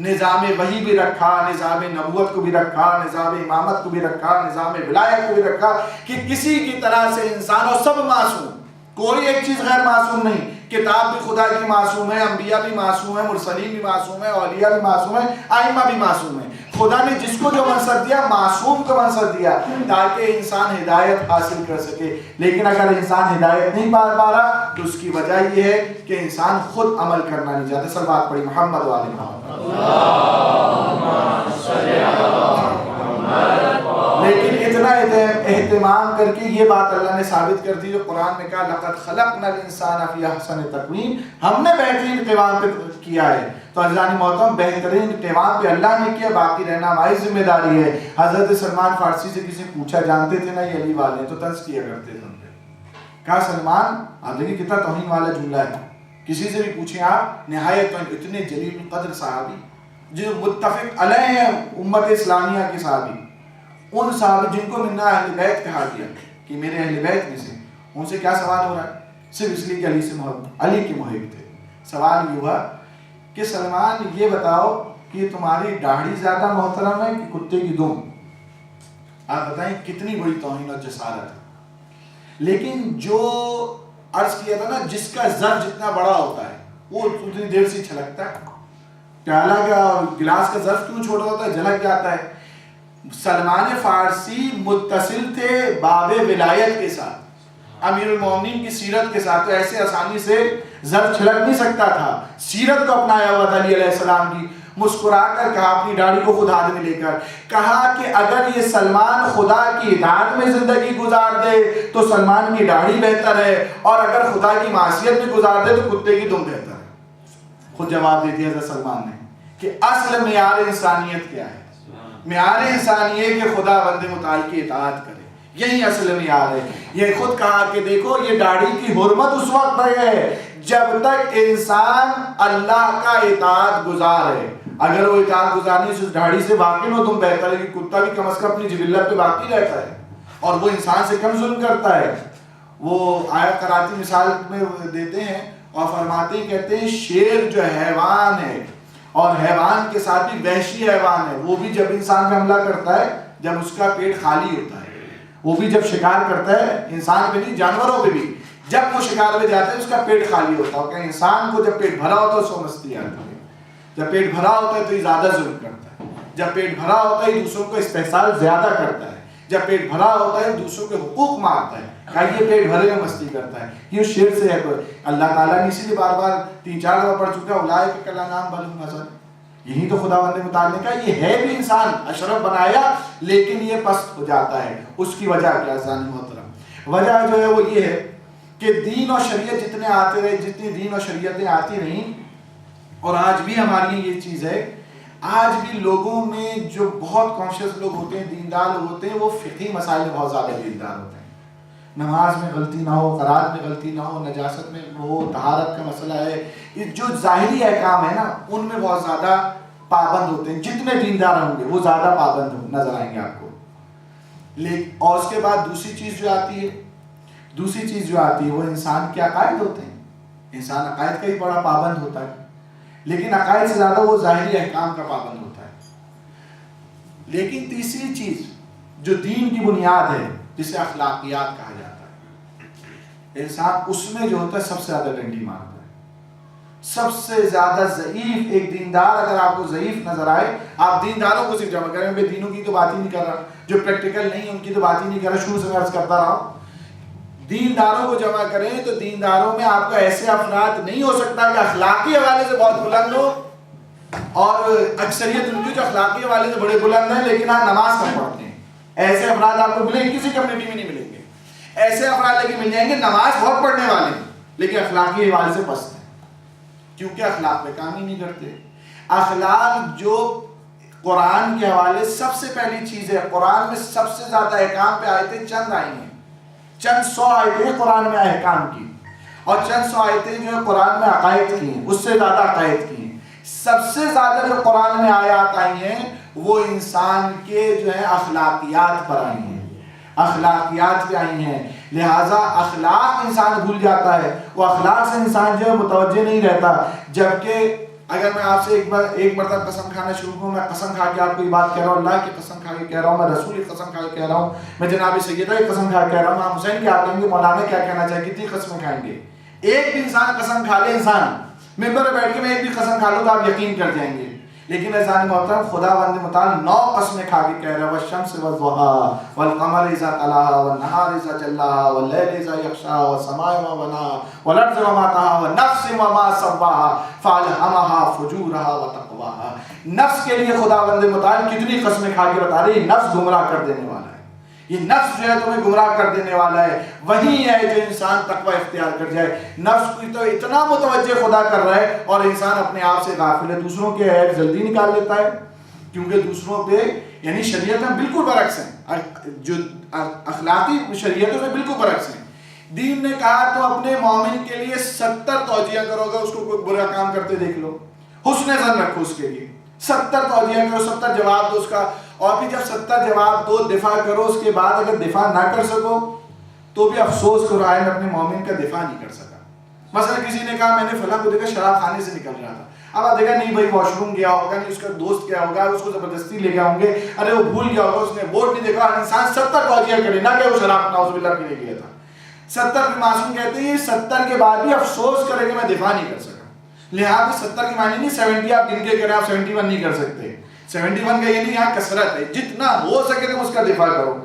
نظام وحی بھی رکھا، نظام نبوت کو بھی رکھا، نظام امامت کو بھی رکھا، نظام ولایت کو بھی رکھا، کہ کسی کی طرح سے انسان، اور سب معصوم، کوئی ایک چیز غیر معصوم نہیں، کتاب بھی خدا کی معصوم ہے، انبیاء بھی معصوم ہے، مرسلین بھی معصوم ہے، اولیاء بھی معصوم ہے، ائمہ بھی معصوم ہے، خدا نے جس کو جو منصب دیا معصوم کو منصب دیا تاکہ انسان ہدایت حاصل کر سکے، لیکن اگر انسان ہدایت نہیں پا رہا تو اس کی وجہ یہ ہے کہ انسان خود عمل کرنا نہیں چاہتا۔ سب بات پڑھی محمد والے محمد، لیکن اتنا اہتمام کر کے یہ بات اللہ نے ثابت کر دی جو قرآن میں کہا لَقَدْ خَلَقْنَا الْإِنسَانَ فِي أَحْسَنِ تَقْوِيمٍ، ہم نے بہترین قوام پہ کیا ہے، تو عزیزان محترم بہترین قوام پہ اللہ نے کیا، باقی رہنا ہماری ذمہ داری ہے۔ حضرت سلمان فارسی سے کسی پوچھا، جانتے تھے نا یہ علی والے تو طنز کیا کرتے تھے، کہا سلمان آپ دیکھیں کتنا توہین والا جملہ ہے، کسی سے بھی پوچھیں آپ، نہایت اتنے جلیل القدر صحابی جو متفق علیہ ہیں امت اسلامیہ کے صحابی، ان صحابی جن کو منا اہل بیت کہا گیا کہ میرے اہل بیت میں سے، ان سے کیا سوال ہو رہا ہے؟ صرف اس لیے کہ علی سے محبت، علی کے محب تھے۔ سوال یہ ہوا کہ سلمان یہ بتاؤ کہ تمہاری داڑھی زیادہ محترم ہے کہ کتے کی دم؟ آپ بتائیں کتنی بڑی توہین اور جسارت ہے۔ لیکن جو عرض کیا تھا نا، جس کا ظرف جتنا بڑا ہوتا ہے وہ اتنی دیر سے چھلکتا ہے، پیالہ کا اور گلاس کا ظرف کیوں چھوٹا ہوتا ہے؟ جھلک جاتا ہے۔ سلمان فارسی متصل تھے باب ولایت کے ساتھ، امیر المومنین کی سیرت کے ساتھ، تو ایسے آسانی سے ظرف چھلک نہیں سکتا تھا، سیرت کو اپنایا ہوا تھا علی علیہ السلام کی۔ مسکرا کر کہا اپنی داڑھی کو خود ہاتھ میں لے کر، کہا کہ اگر یہ سلمان خدا کی اطاعت میں زندگی گزار دے تو سلمان کی داڑھی بہتر ہے، اور اگر خدا کی معصیت میں گزار دے تو کتے کی دم بہتر ہے۔ خود جواب دے دیا حضرت سلمان نے کہ اصل معیار انسانیت کیا ہے؟ معیار انسان یہ کہ خدا بندے متعال کی اطاعت کرے، یہی اصل معیار ہے۔ یہ خود کہا کہ دیکھو یہ داڑھی کی حرمت اس وقت ہے جب تک انسان اللہ کا اطاعت گزار ہے، اگر وہ اطاعت گزارنے سے اس داڑھی سے واقعی ہو تم بہتر ہے، کہ کتا بھی کم از کم اپنی جبلت پہ باقی رہتا ہے اور وہ انسان سے کم ظلم کرتا ہے۔ وہ آیت قراتی مثال میں دیتے ہیں اور فرماتے ہیں، کہتے ہیں شیر جو حیوان ہے اور حیوان کے ساتھ بھی وحشی حیوان ہے، وہ بھی جب انسان پہ حملہ کرتا ہے جب اس کا پیٹ خالی ہوتا ہے، وہ بھی جب شکار کرتا ہے، انسان پہ نہیں جانوروں پہ بھی جب وہ شکار پہ جاتا ہے اس کا پیٹ خالی ہوتا ہے، کہ انسان کو جب پیٹ بھرا ہوتا ہے اس کو مستی آتی ہے، جب پیٹ بھرا ہوتا ہے تو یہ زیادہ ظلم کرتا ہے، جب پیٹ بھرا ہوتا ہے دوسروں کو استحصال زیادہ کرتا ہے، جب پیٹ بھرا ہوتا ہے دوسروں کے حقوق مارتا ہے، یہ پیٹ بھرے میں مستی کرتا ہے۔ یہ شیر سے ہے، اللہ تعالیٰ نے اسی لیے بار بار 3-4 دفعہ پڑھ چکا ہے، اولئک کالانعام بل ھم اضل، یہی تو خداوند متعال نے کہا یہ ہے بھی انسان اشرف بنایا لیکن یہ پست ہو جاتا ہے۔ اس کی وجہ کیا عزیزان محترم؟ وجہ جو ہے وہ یہ ہے کہ دین اور شریعت جتنے آتے رہے، جتنی دین اور شریعتیں آتی رہیں، اور آج بھی ہماری یہ چیز ہے، آج بھی لوگوں میں جو بہت کانشیس لوگ ہوتے ہیں، دیندار لوگ ہوتے ہیں، وہ فقہی مسائل میں بہت زیادہ دیندار ہوتے ہیں، نماز میں غلطی نہ ہو، قرات میں غلطی نہ ہو، نجاست میں ہو، طہارت کا مسئلہ ہے، یہ جو ظاہری احکام ہے نا ان میں بہت زیادہ پابند ہوتے ہیں۔ جتنے دیندار ہوں گے وہ زیادہ پابند نظر آئیں گے آپ کو۔ اور اس کے بعد دوسری چیز جو آتی ہے وہ انسان کے عقائد ہوتے ہیں۔ انسان عقائد کا ہی بڑا پابند ہوتا ہے، لیکن عقائد سے زیادہ وہ ظاہری احکام کا پابند ہوتا ہے۔ لیکن تیسری چیز جو دین کی بنیاد ہے، جسے اخلاقیات کہا جاتا ہے، انسان اس میں جو ہوتا ہے سب سے زیادہ ڈنڈی مارتا ہے۔ سب سے زیادہ ضعیف ایک دیندار اگر آپ کو ضعیف نظر آئے، آپ دینداروں کو صرف جمع کریں، میں دینوں کی تو بات ہی نہیں کر رہا، جو پریکٹیکل نہیں ان کی تو بات ہی نہیں کر رہا، شروع سے میں عرض کرتا رہا ہوں، دینداروں کو جمع کریں تو دینداروں میں آپ کو ایسے افراد نہیں ہو سکتا کہ اخلاقی حوالے سے بہت بلند ہو اور اکثریت ان کی جو اخلاقی حوالے سے بڑے بلند ہیں لیکن آپ نماز کم پڑھتے ہیں. ایسے افراد آپ کو ملیں گے, کسی کمیونٹی میں نہیں ملیں گے. ایسے افراد لیکن مل جائیں گے نماز بہت پڑھنے والے ہیں لیکن اخلاقی حوالے سے پست ہیں, کیونکہ اخلاق پہ کام ہی نہیں کرتے. اخلاق جو قرآن کے حوالے سب سے پہلی چیز ہے, قرآن میں سب سے زیادہ احکام پہ آیتیں چند آئی ہیں, چند 100 آیتیں قرآن میں احکام کی, اور چند 100 آیتیں جو ہے قرآن میں عقائد کی ہیں, اس سے زیادہ عقائد کی ہیں. سب سے زیادہ جو قرآن میں آیات آئی ہیں وہ انسان کے جو ہے اخلاقیات پر آئی ہیں, اخلاقیات پہ آئی ہیں. لہٰذا اخلاق انسان بھول جاتا ہے, وہ اخلاق سے انسان جو ہے متوجہ نہیں رہتا. جبکہ اگر میں آپ سے ایک مرتبہ قسم کھانا شروع کروں, میں قسم کھا کے آپ کو یہ بات کہہ رہا ہوں, اللہ کی قسم کھا کے کہہ رہا ہوں, میں رسول کی قسم کھا کے کہہ رہا ہوں, میں جناب سیدہ کی قسم کھا کے کہہ رہا ہوں, میں حسین کی آپ کہیں گے مولانا کیا کہنا چاہیے, کتنی قسمیں کھائیں گے. ایک بھی انسان قسم کھا لے, انسان ممبر پہ بیٹھ کے میں ایک بھی قسم کھا لوں تو آپ یقین کر جائیں گے. لیکن اذان محترم خدا بند متعال 9 قسمیں کھا کے کہہ رہا ہے, والشمس والضحى والقمر اذا تلاها والنهار اذا جلاها والليل اذا يغشاها والسماء وما بناها والارض وما طحاها والنفس وما سواها فالهمها فجورها وتقواها. نفس کے لیے خدا بند متعال کتنی قسمیں کھا کے بتا رہی ہے, نفس گمراہ کر دینے والا ہے, یہ نفس جو ہے تمہیں گمراہ کر دینے والا ہے. وہی ہے جو انسان تقوی اختیار کر جائے. نفس کو تو اتنا متوجہ خدا کر رہا ہے اور انسان اپنے آپ سے غافل ہے, دوسروں کے عیب جلدی نکال لیتا ہے, کیونکہ دوسروں پہ یعنی شریعت میں بالکل برعکس ہیں, جو اخلاقی شریعتوں میں بالکل برعکس ہیں. دین نے کہا تو اپنے مومن کے لیے 70 توجیہ کرو گے, اس کو کوئی برا کام کرتے دیکھ لو, حسن ظن رکھو اس کے لیے, 70 توجیہ کرو, 70 جواب دو اس کا, اور پھر جب 70 جواب دو دفاع کرو, اس کے بعد اگر دفاع نہ کر سکو تو بھی افسوس کرو, آئے میں اپنے مومن کا دفاع نہیں کر سکا. مثلا کسی نے کہا میں نے فلاں کو دیکھا شراب خانے سے نکل رہا تھا, اب آپ دیکھا نہیں بھائی واش روم گیا ہوگا, نہیں اس کا دوست گیا ہوگا, اس کو زبردستی لے گیا ہوں گے, ارے وہ بھول گیا ہوگا, اس نے بورڈ نہیں دیکھا. انسان 70 توجیہ کرے نہ کہ وہ شراب نعوذ باللہ پینے گیا تھا. 70 معصوم کہتے ہیں 70 کے بعد بھی افسوس کرے کہ میں دفاع نہیں کر سکا. لہٰذا 70 کی معنی نہیں 70 آپ گن کے کریں, آپ 71 نہیں کر سکتے. 71 کا یہ نہیں, یہاں کثرت ہے, جتنا ہو سکے تم اس کا دفاع کرو.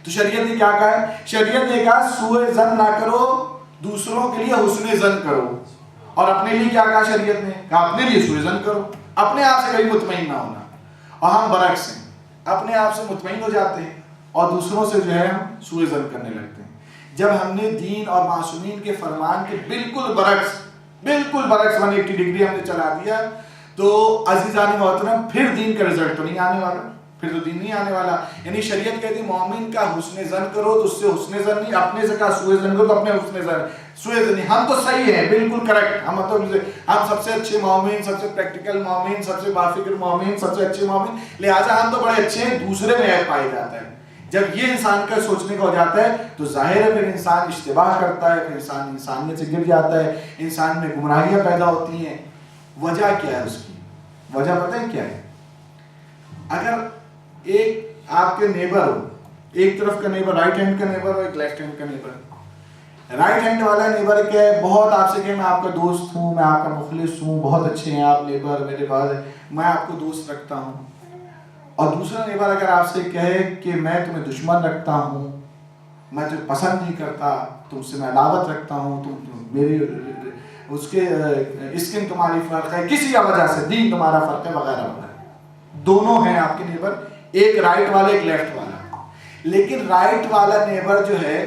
تو شریعت نے کیا کہا ہے, شریعت نے کہا سوء ظن نہ کرو, دوسروں کے لیے حسن ظن کرو. اور اپنے لیے کیا کہا شریعت نے, کہا اپنے لیے سوء ظن کرو, اپنے آپ سے کبھی مطمئن نہ ہونا. اور ہم برعکس ہیں, اپنے آپ سے مطمئن ہو جاتے ہیں اور دوسروں سے جو ہے ہم سوء ظن کرنے لگتے ہیں. جب ہم نے دین اور معصومین کے فرمان کے بالکل برعکس 180 ڈگری ہم نے چلا دیا, تو عزیزان محترم پھر دین کا رزلٹ تو نہیں آنے والا, پھر تو دین نہیں آنے والا. یعنی شریعت کہتی مومن کا حسن ظن کرو تو اس سے حسن ظن نہیں, اپنے سے کہا سوء ظن کرو تو اپنے حسن ظن سوء ظن نہیں. ہم تو صحیح ہیں, بالکل کریکٹ, ہم مطلب ہم سب سے اچھے مومن, سب سے پریکٹیکل مومن, سب سے بافکر مومن, سب سے اچھے مومن, لہٰذا ہم تو بڑے اچھے ہیں, دوسرے میں عیب پایا جاتا ہے. جب یہ انسان کا سوچنے کا ہو جاتا ہے تو ظاہر ہے پھر انسان اشتباہ کرتا ہے, پھر انسان انسانیت سے گر جاتا ہے, انسان میں گمراہیاں پیدا ہوتی ہیں. وجہ کیا ہے اس کی, وجہ پتہ ہے کیا ہے؟ اگر ایک آپ کے نیبر ہو, ایک طرف کا نیبر رائٹ ہینڈ کا نیبر ہو, ایک لیفٹ ہینڈ کا نیبر. رائٹ ہینڈ والا نیبر کیا ہے, بہت آپ سے کہے میں آپ کا دوست ہوں, میں آپ کا مخلص ہوں, بہت اچھے ہیں آپ نیبر, میرے پاس میں آپ کو دوست رکھتا ہوں. اور دوسرا نیبر اگر آپ سے کہے کہ میں تمہیں دشمن رکھتا ہوں, میں تمہیں پسند نہیں کرتا, تم سے میں عداوت رکھتا ہوں, تم میری اس کے اسکن تمہاری فرق ہے, کسی وجہ سے دین تمہارا فرق ہے وغیرہ وغیرہ, دونوں ہیں آپ کے نیبر, ایک رائٹ والا ایک لیفٹ والا. لیکن رائٹ والا نیبر جو ہے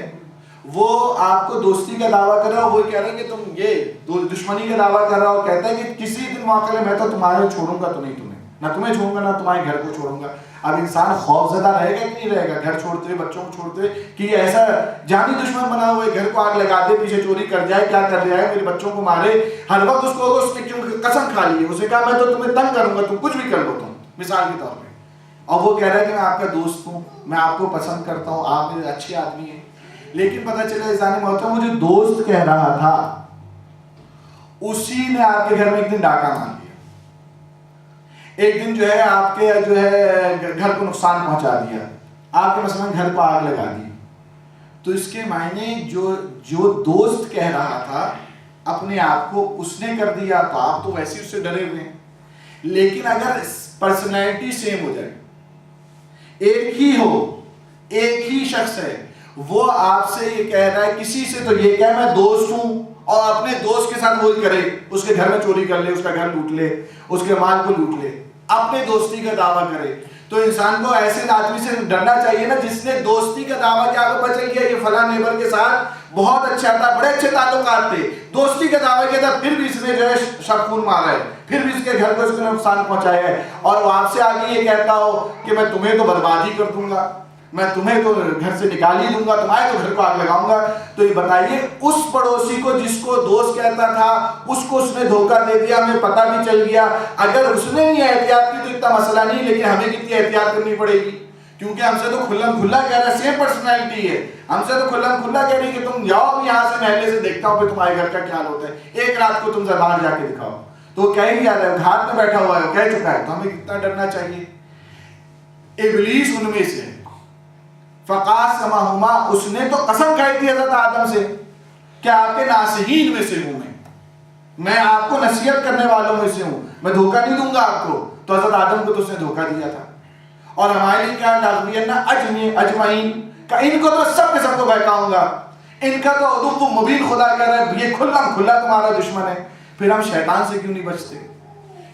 وہ آپ کو دوستی کا دعویٰ کر رہا ہو, وہ کہہ رہا ہے کہ تم یہ دشمنی کا دعویٰ کر رہا ہو, کہتا ہے کہ کسی دن موقع لے میں تو تمہارے چھوڑوں گا تو نہیں, تمہیں نہ تمہیں چھوڑوں گا نہ تمہارے گھر کو چھوڑوں گا. اب انسان خوف زدہ رہے گا کہ نہیں رہے گا, گھر چھوڑتے ہوئے, بچوں کو چھوڑتے ہوئے, کہ یہ ایسا جانی دشمن بنا ہوا ہے, گھر کو آگ لگا دے, پیچھے چوری کر جائے, کیا کر رہا ہے, میرے بچوں کو مارے, ہر وقت اس کو اس نے کیوں قسم کھا لی ہے, اسے کہا میں تو تمہیں تنگ کروں گا, تم کچھ بھی کر لو تم, مثال کے طور پہ. اور وہ کہہ رہا ہے کہ میں آپ کا دوست ہوں, میں آپ کو پسند کرتا ہوں, آپ میرے اچھے آدمی ہیں. لیکن پتہ چلا انسان محترم وہ جو دوست کہہ رہا تھا اسی نے آپ کے گھر میں ایک دن ڈاکہ مار دیا, ایک دن جو ہے آپ کے جو ہے گھر کو نقصان پہنچا دیا, آپ کے مثلا گھر کو آگ لگا دی. تو اس کے معنی جو دوست کہہ رہا تھا اپنے آپ کو اس نے کر دیا, تو آپ تو ویسے اس سے ڈرے ہوئے ہیں. لیکن اگر پرسنالٹی سیم ہو جائے, ایک ہی ہو, ایک ہی شخص ہے, وہ آپ سے یہ کہہ رہا ہے, کسی سے تو یہ کہہ میں دوست ہوں اور اپنے دوست کے ساتھ وہی کرے، اس کے گھر میں چوری کر لے، اس کا گھر لوٹ لے، اس کے مال کو لوٹ لے، اپنے دوستی کا دعویٰ کرے. تو انسان کو ایسے آدمی سے ڈرنا چاہیے نا جس نے دوستی کا دعویٰ کیا، کو پتہ چل گیا یہ فلاں نیبر کے ساتھ بہت اچھا تھا، بڑے اچھے تعلقات تھے، دوستی کا دعویٰ کیا تھا، پھر بھی اس نے جو ہے شب خون مارا ہے، پھر بھی اس کے گھر کو اس نے نقصان پہنچایا ہے، اور وہ آپ سے آگے یہ کہتا ہو کہ میں تمہیں تو برباد ہی کر دوں گا، میں تمہیں تو گھر سے نکال ہی دوں گا، تمہارے تو گھر کو آگ لگاؤں گا. تو یہ بتائیے اس پڑوسی کو جس کو دوست کہتا تھا اس کو اس نے دھوکہ دے دیا، ہمیں پتہ بھی چل گیا. اگر اس نے نہیں احتیاط کی تو اتنا مسئلہ نہیں، لیکن ہمیں کتنی احتیاط کرنی پڑے گی، کیونکہ ہم سے تو کھلم کھلا کہہ رہا ہے، سیم پرسنالٹی ہے، ہم سے تو کھلم کھلا کہہ رہی کہ تم جاؤ اب یہاں سے، محلے سے دیکھتا ہوں پھر تمہارے گھر کا کیا حال ہوتا ہے، ایک رات کو تم باہر جا کے دکھاؤ. تو کہہ ہی جا رہا ہے، گھاٹ میں بیٹھا ہوا ہے، کہہ چکا ہے، تو ہمیں کتنا ڈرنا چاہیے. ابلیس ان میں سے فقاسمہما، اس نے تو قسم کھائی تھی حضرت آدم سے کہ آپ کے ناصحین میں سے ہوں میں آپ کو نصیحت کرنے والوں میں سے ہوں، میں دھوکہ نہیں دوں گا آپ کو. تو حضرت آدم کو تو اس نے دھوکہ دیا تھا. اور ہمارے لیے کیا لاغوینا اجمعین کہ ان کو تو سب کے سب کو بہکاؤں گا، ان کا تو عدو مبین خدا کہہ رہا ہے یہ کھلم کھلا تمہارا دشمن ہے. پھر ہم شیطان سے کیوں نہیں بچتے؟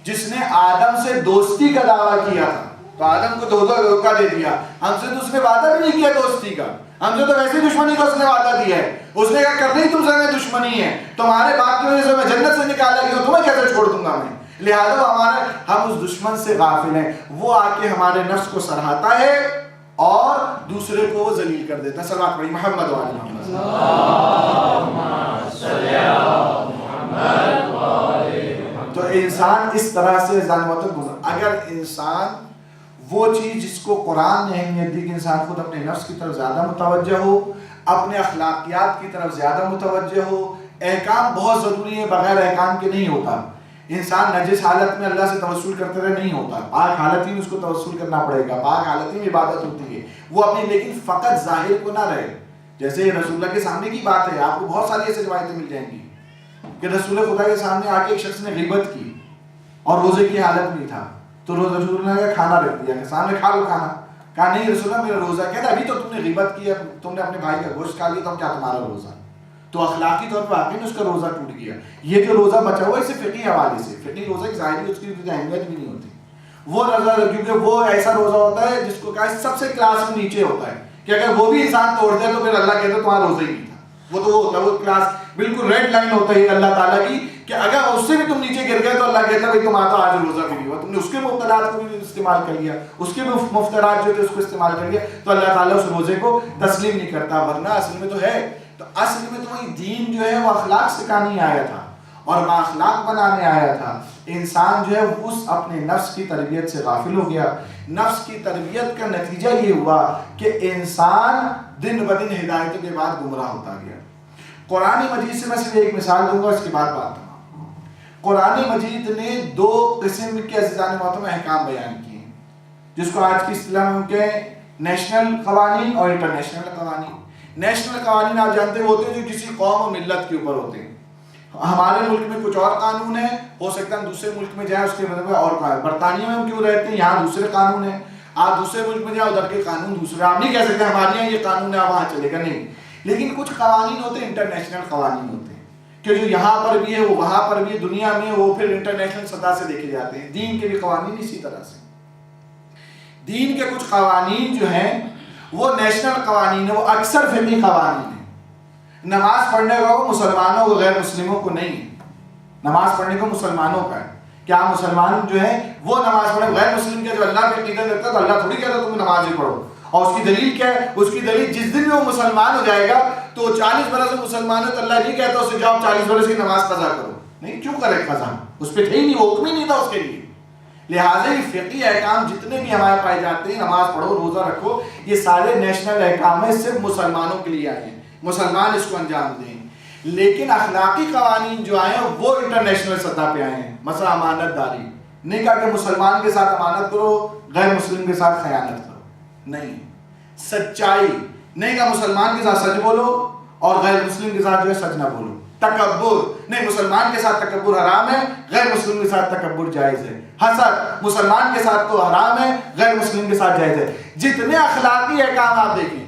جس نے آدم سے دوستی کا دعویٰ کیا تھا تو آدم کو دھوکہ دے دیا. ہم سے تو اس نے وعدہ بھی نہیں کیا دوستی کا، ہم سے تو ویسے دشمنی کا اس نے وعدہ دیا ہے. اس نے کہا کرنی تم سے میں دشمنی ہے، تمہارے باپ کی وجہ سے میں جنت سے نکالا گیا، تمہیں کیسے چھوڑ دوں گا میں. لہٰذا ہم اس دشمن سے غافل ہیں. وہ آ کے ہمارے نفس کو سرہاتا ہے اور دوسرے کو وہ ذلیل کر دیتا ہے. صلوات پڑھی محمد و آل محمد. تو انسان اس طرح سے اگر انسان وہ چیز جس کو قرآن نے اہمیت دی کہ انسان خود اپنے نفس کی طرف زیادہ متوجہ ہو، اپنے اخلاقیات کی طرف زیادہ متوجہ ہو. احکام بہت ضروری ہے، بغیر احکام کے نہیں ہوتا. انسان نجس حالت میں اللہ سے توسل کرتے رہے نہیں ہوتا، پاک حالت ہی میں اس کو توسل کرنا پڑے گا، پاک حالت ہی میں عبادت ہوتی ہے. وہ اپنی لیکن فقط ظاہر کو نہ رہے. جیسے رسول اللہ کے سامنے کی بات ہے، آپ کو بہت ساری ایسی روایتیں مل جائیں گی کہ رسول خدا کے سامنے آ کے ایک شخص نے غیبت کی اور روزے کی حالت میں تھا، تو رسول اللہ نے کھانا رکھ دیا کہ سامنے کھا لو کھانا. کہا نہیں رسول اللہ میرا روزہ. کہتا ابھی تو تم نے غیبت کی ہے، تم نے اپنے بھائی کا گوشت کھا لیا، تو کیا تمہارا روزہ؟ تو اخلاقی طور پر واقعی اس کا روزہ ٹوٹ گیا. یہ جو روزہ بچا ہوا ہے اسے فقہی حوالے سے، فقہی روزہ کی ظاہری اس کی اہمیت بھی نہیں ہوتی. وہ روزہ کیونکہ وہ ایسا روزہ ہوتا ہے جس کو کہا سب سے کلاس میں نیچے ہوتا ہے کہ اگر وہ بھی انسان توڑ دے تو پھر اللہ کہتا ہے تمہارا روزہ ہی نہیں تھا. وہ تو ہوتا ہے وہ کلاس بالکل ریڈ لائن ہوتا ہے اللہ تعالیٰ کی کہ اگر اس سے بھی تم نیچے گر گئے تو اللہ کہتا ہے بھائی تمہارا تو آج روزہ بھی نہیں ہوا، تم نے اس کے مبتلات کو بھی استعمال کر لیا، اس کے مفترات جو تھے اس کو استعمال کر لیا، تو اللہ تعالیٰ اس روزے کو تسلیم نہیں کرتا. ورنہ اصل میں تو ہے، تو اصل میں تو دین جو ہے وہ اخلاق سکھانے آیا تھا اور اخلاق بنانے آیا تھا. انسان جو ہے اس اپنے نفس کی تربیت سے غافل ہو گیا. نفس کی تربیت کا نتیجہ یہ ہوا کہ انسان دن بدن ہدایت کے بعد گمراہ ہوتا گیا. قرآن مجید سے میں صرف ایک مثال دوں گا، اس کے بعد بات کروں. قرآن مجید نے 2 قسم کے عزیزان محترم احکام بیان کیے ہیں جس کو آج کی اصطلاح میں کہ نیشنل قوانین اور انٹرنیشنل قوانین. نیشنل قوانین آپ جانتے ہوتے ہیں جو کسی قوم و ملت کے اوپر ہوتے ہیں. ہمارے ملک میں کچھ اور قانون ہیں، ہو سکتا ہے دوسرے ملک میں جائیں اس کے مطلب اور قانون. برطانیہ میں ہم کیوں رہتے ہیں، یہاں دوسرے قانون ہیں، آپ دوسرے ملک میں جائیں ادھر کے قانون دوسرے. آپ نہیں کہہ سکتے ہمارے یہاں یہ قانون ہے وہاں چلے گا، نہیں. لیکن کچھ قوانین ہوتے ہیں انٹرنیشنل قوانین ہوتے ہیں کہ جو یہاں پر بھی ہے وہ وہاں پر بھی ہے، دنیا میں وہ پھر انٹرنیشنل سطح سے دیکھے جاتے ہیں. دین کے بھی قوانین اسی طرح سے. دین کے کچھ قوانین جو ہیں وہ نیشنل قوانین ہیں، وہ اکثر فقہی قوانین ہیں. نماز پڑھنے کا وہ مسلمانوں کو غیر مسلموں کو نہیں ہے. نماز پڑھنے کو مسلمانوں کا ہے. کیا مسلمان جو ہے وہ نماز پڑھے، غیر مسلم کے جو اللہ پہ عقیدت رکھتا ہے تو اللہ تھوڑی کہتا تم نماز ہی پڑھو. اور اس کی دلیل کیا ہے؟ اس کی دلیل جس دن میں وہ مسلمان ہو جائے گا تو 40 برس سے مسلمان ہے تو اللہ نہیں کہتا اسے جاؤ 40 برس کی نماز قضا کرو. نہیں، کیوں کرے قضا؟ اس پہ تھے ہی نہیں، وہ حکم ہی نہیں تھا اس کے لیے. لہٰذا یہ فقہی احکام جتنے بھی ہمارے پائے جاتے ہیں، نماز پڑھو، روزہ رکھو، یہ سارے نیشنل احکام ہیں، صرف مسلمانوں کے لیے آئے ہیں، مسلمان اس کو انجام دیں. لیکن اخلاقی قوانین جو آئے ہیں وہ انٹرنیشنل سطح پہ آئے ہیں. مثلا امانت داری، نہیں کہا کہ مسلمان کے ساتھ امانت کرو، غیر مسلم کے ساتھ خیانت کرو. نہیں. سچائی، نہیں کہا مسلمان کے ساتھ سچ بولو اور غیر مسلم کے ساتھ جو ہے سچ نہ بولو. تکبر، نہیں مسلمان کے ساتھ تکبر حرام ہے، غیر مسلم کے ساتھ تکبر جائز ہے. حسد، مسلمان کے ساتھ تو حرام ہے، غیر مسلم کے ساتھ جائز ہے. جتنے اخلاقی احکام آپ دیکھیں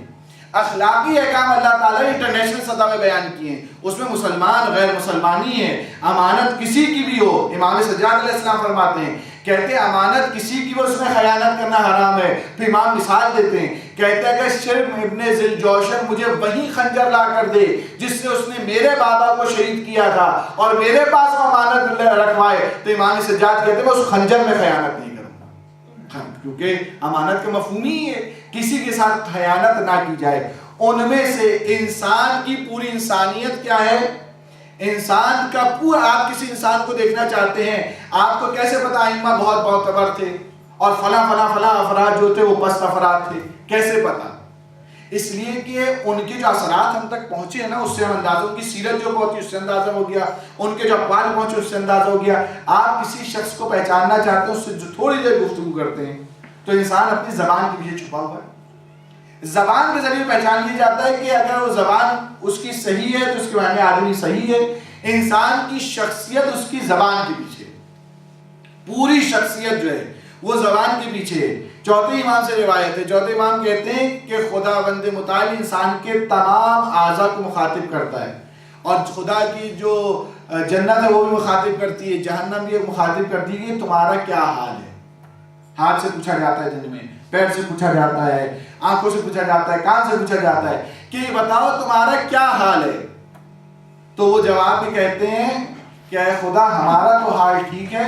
اخلاقی احکام اللہ تعالیٰ نے انٹرنیشنل سطح میں بیان کیے ہیں، اس میں مسلمان غیر مسلمانی ہے، امانت کسی کی بھی ہو، امام سجاد علیہ السلام فرماتے ہیں، کہتے ہیں امانت کسی کی وہ اس میں خیانت کرنا حرام ہے. پھر امام مثال دیتے ہیں، کہتے ہیں کہ شرم ابن ذی الجوشن مجھے وہی خنجر لا کر دے جس سے اس نے میرے بابا کو شہید کیا تھا اور میرے پاس وہ امانت رکھوائے، تو امام سجاد کہتے ہیں میں اس خنجر میں خیانت نہیں کروں گا، کیونکہ امانت کا مفہوم ہی ہے کسی کے ساتھ خیانت نہ کی جائے. ان میں سے انسان کی پوری انسانیت کیا ہے؟ انسان کا پورا، آپ کسی انسان کو دیکھنا چاہتے ہیں، آپ کو کیسے پتا ائمہ بہت معتبر تھے اور فلاں فلاں فلاں افراد جو تھے وہ پست افراد تھے، کیسے پتا؟ اس لیے کہ ان کے جو اثرات ہم تک پہنچے ہیں نا، اس سے ہم اندازہ، ان کی سیرت جو پہنچی اس سے اندازہ ہو گیا، ان کے جو اقوال پہنچے اس سے اندازہ ہو گیا. آپ کسی شخص کو پہچاننا چاہتے ہیں، اس سے جو تھوڑی دیر گفتگو کرتے ہیں تو انسان اپنی زبان کے پیچھے چھپا ہوا ہے. زبان کے ذریعے پہچان لیا جاتا ہے کہ اگر وہ زبان اس کی صحیح ہے تو اس کے معنی آدمی صحیح ہے. انسان کی شخصیت اس کی زبان کے پیچھے، پوری شخصیت جو ہے وہ زبان کے پیچھے ہے. چوتھے امام سے روایت ہے، چوتھے امام کہتے ہیں کہ خدا بند متعال انسان کے تمام اعضاء کو مخاطب کرتا ہے، اور خدا کی جو جنت ہے وہ بھی مخاطب کرتی ہے، جہنم بھی مخاطب کرتی ہے کہ تمہارا کیا حال ہے. ہاتھ سے پوچھا جاتا ہے جن میں، پیر سے پوچھا جاتا ہے، آنکھوں سے پوچھا جاتا ہے، کان سے پوچھا جاتا ہے کہ بتاؤ تمہارا کیا حال ہے. تو وہ جواب میں کہتے ہیں کہ اے خدا ہمارا تو حال ٹھیک ہے،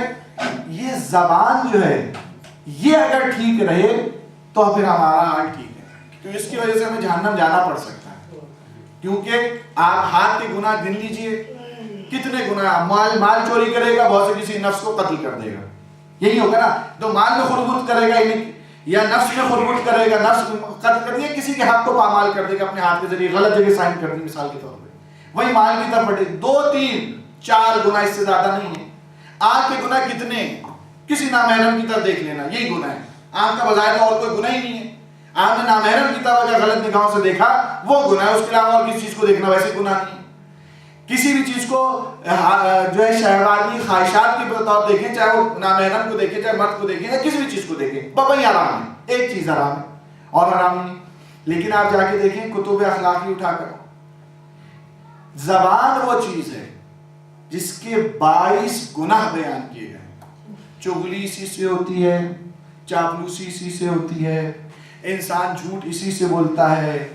یہ زبان جو ہے یہ اگر ٹھیک رہے تو پھر ہمارا حال ٹھیک ہے. تو اس کی وجہ سے ہمیں جہنم جانا پڑ سکتا ہے، کیونکہ آپ ہاتھ کے گناہ گن لیجئے، کتنے گناہ. مال چوری کرے گا، بہت سے کسی نفس کو قتل کر دے گا، یہی ہوگا نا. تو مال میں خربت کرے گا یا نفس میں خربت کرے گا، نفس قتل کر دیا، کسی کے حق کو پامال کر دے گا اپنے ہاتھ کے ذریعے، غلط جگہ سائن کر دی مثال کے طور پہ. وہی مال کی طرف بڑھے، 2 3 4 گناہ، اس سے زیادہ نہیں ہے. آنکھ کے گناہ کتنے ہیں؟ کسی نامحرم کی طرف دیکھ لینا، یہی گناہ ہے. آنکھ کا بظاہر اور کوئی گناہ ہی نہیں ہے. آپ نے نامحرم کی طرف اگر غلط نگاہوں سے دیکھا وہ گناہ ہے، اس کے علاوہ اور کسی چیز کو دیکھنا ویسے گناہ نہیں ہے. کسی بھی چیز کو جو ہے شہوانی خواہشات کے طور دیکھیں، چاہے وہ نامحرم کو دیکھیں، چاہے مرد کو دیکھیں، یا کسی بھی چیز کو دیکھیں، بابا حرام ہے، ایک چیز حرام ہے اور حرام نہیں. لیکن آپ جا کے دیکھیں کتب اخلاقی اٹھا کر، زبان وہ چیز ہے جس کے 22 گناہ بیان کیے گئے. چغلی اسی سے ہوتی ہے، چاپلوسی اسی سے ہوتی ہے، انسان جھوٹ اسی سے بولتا ہے،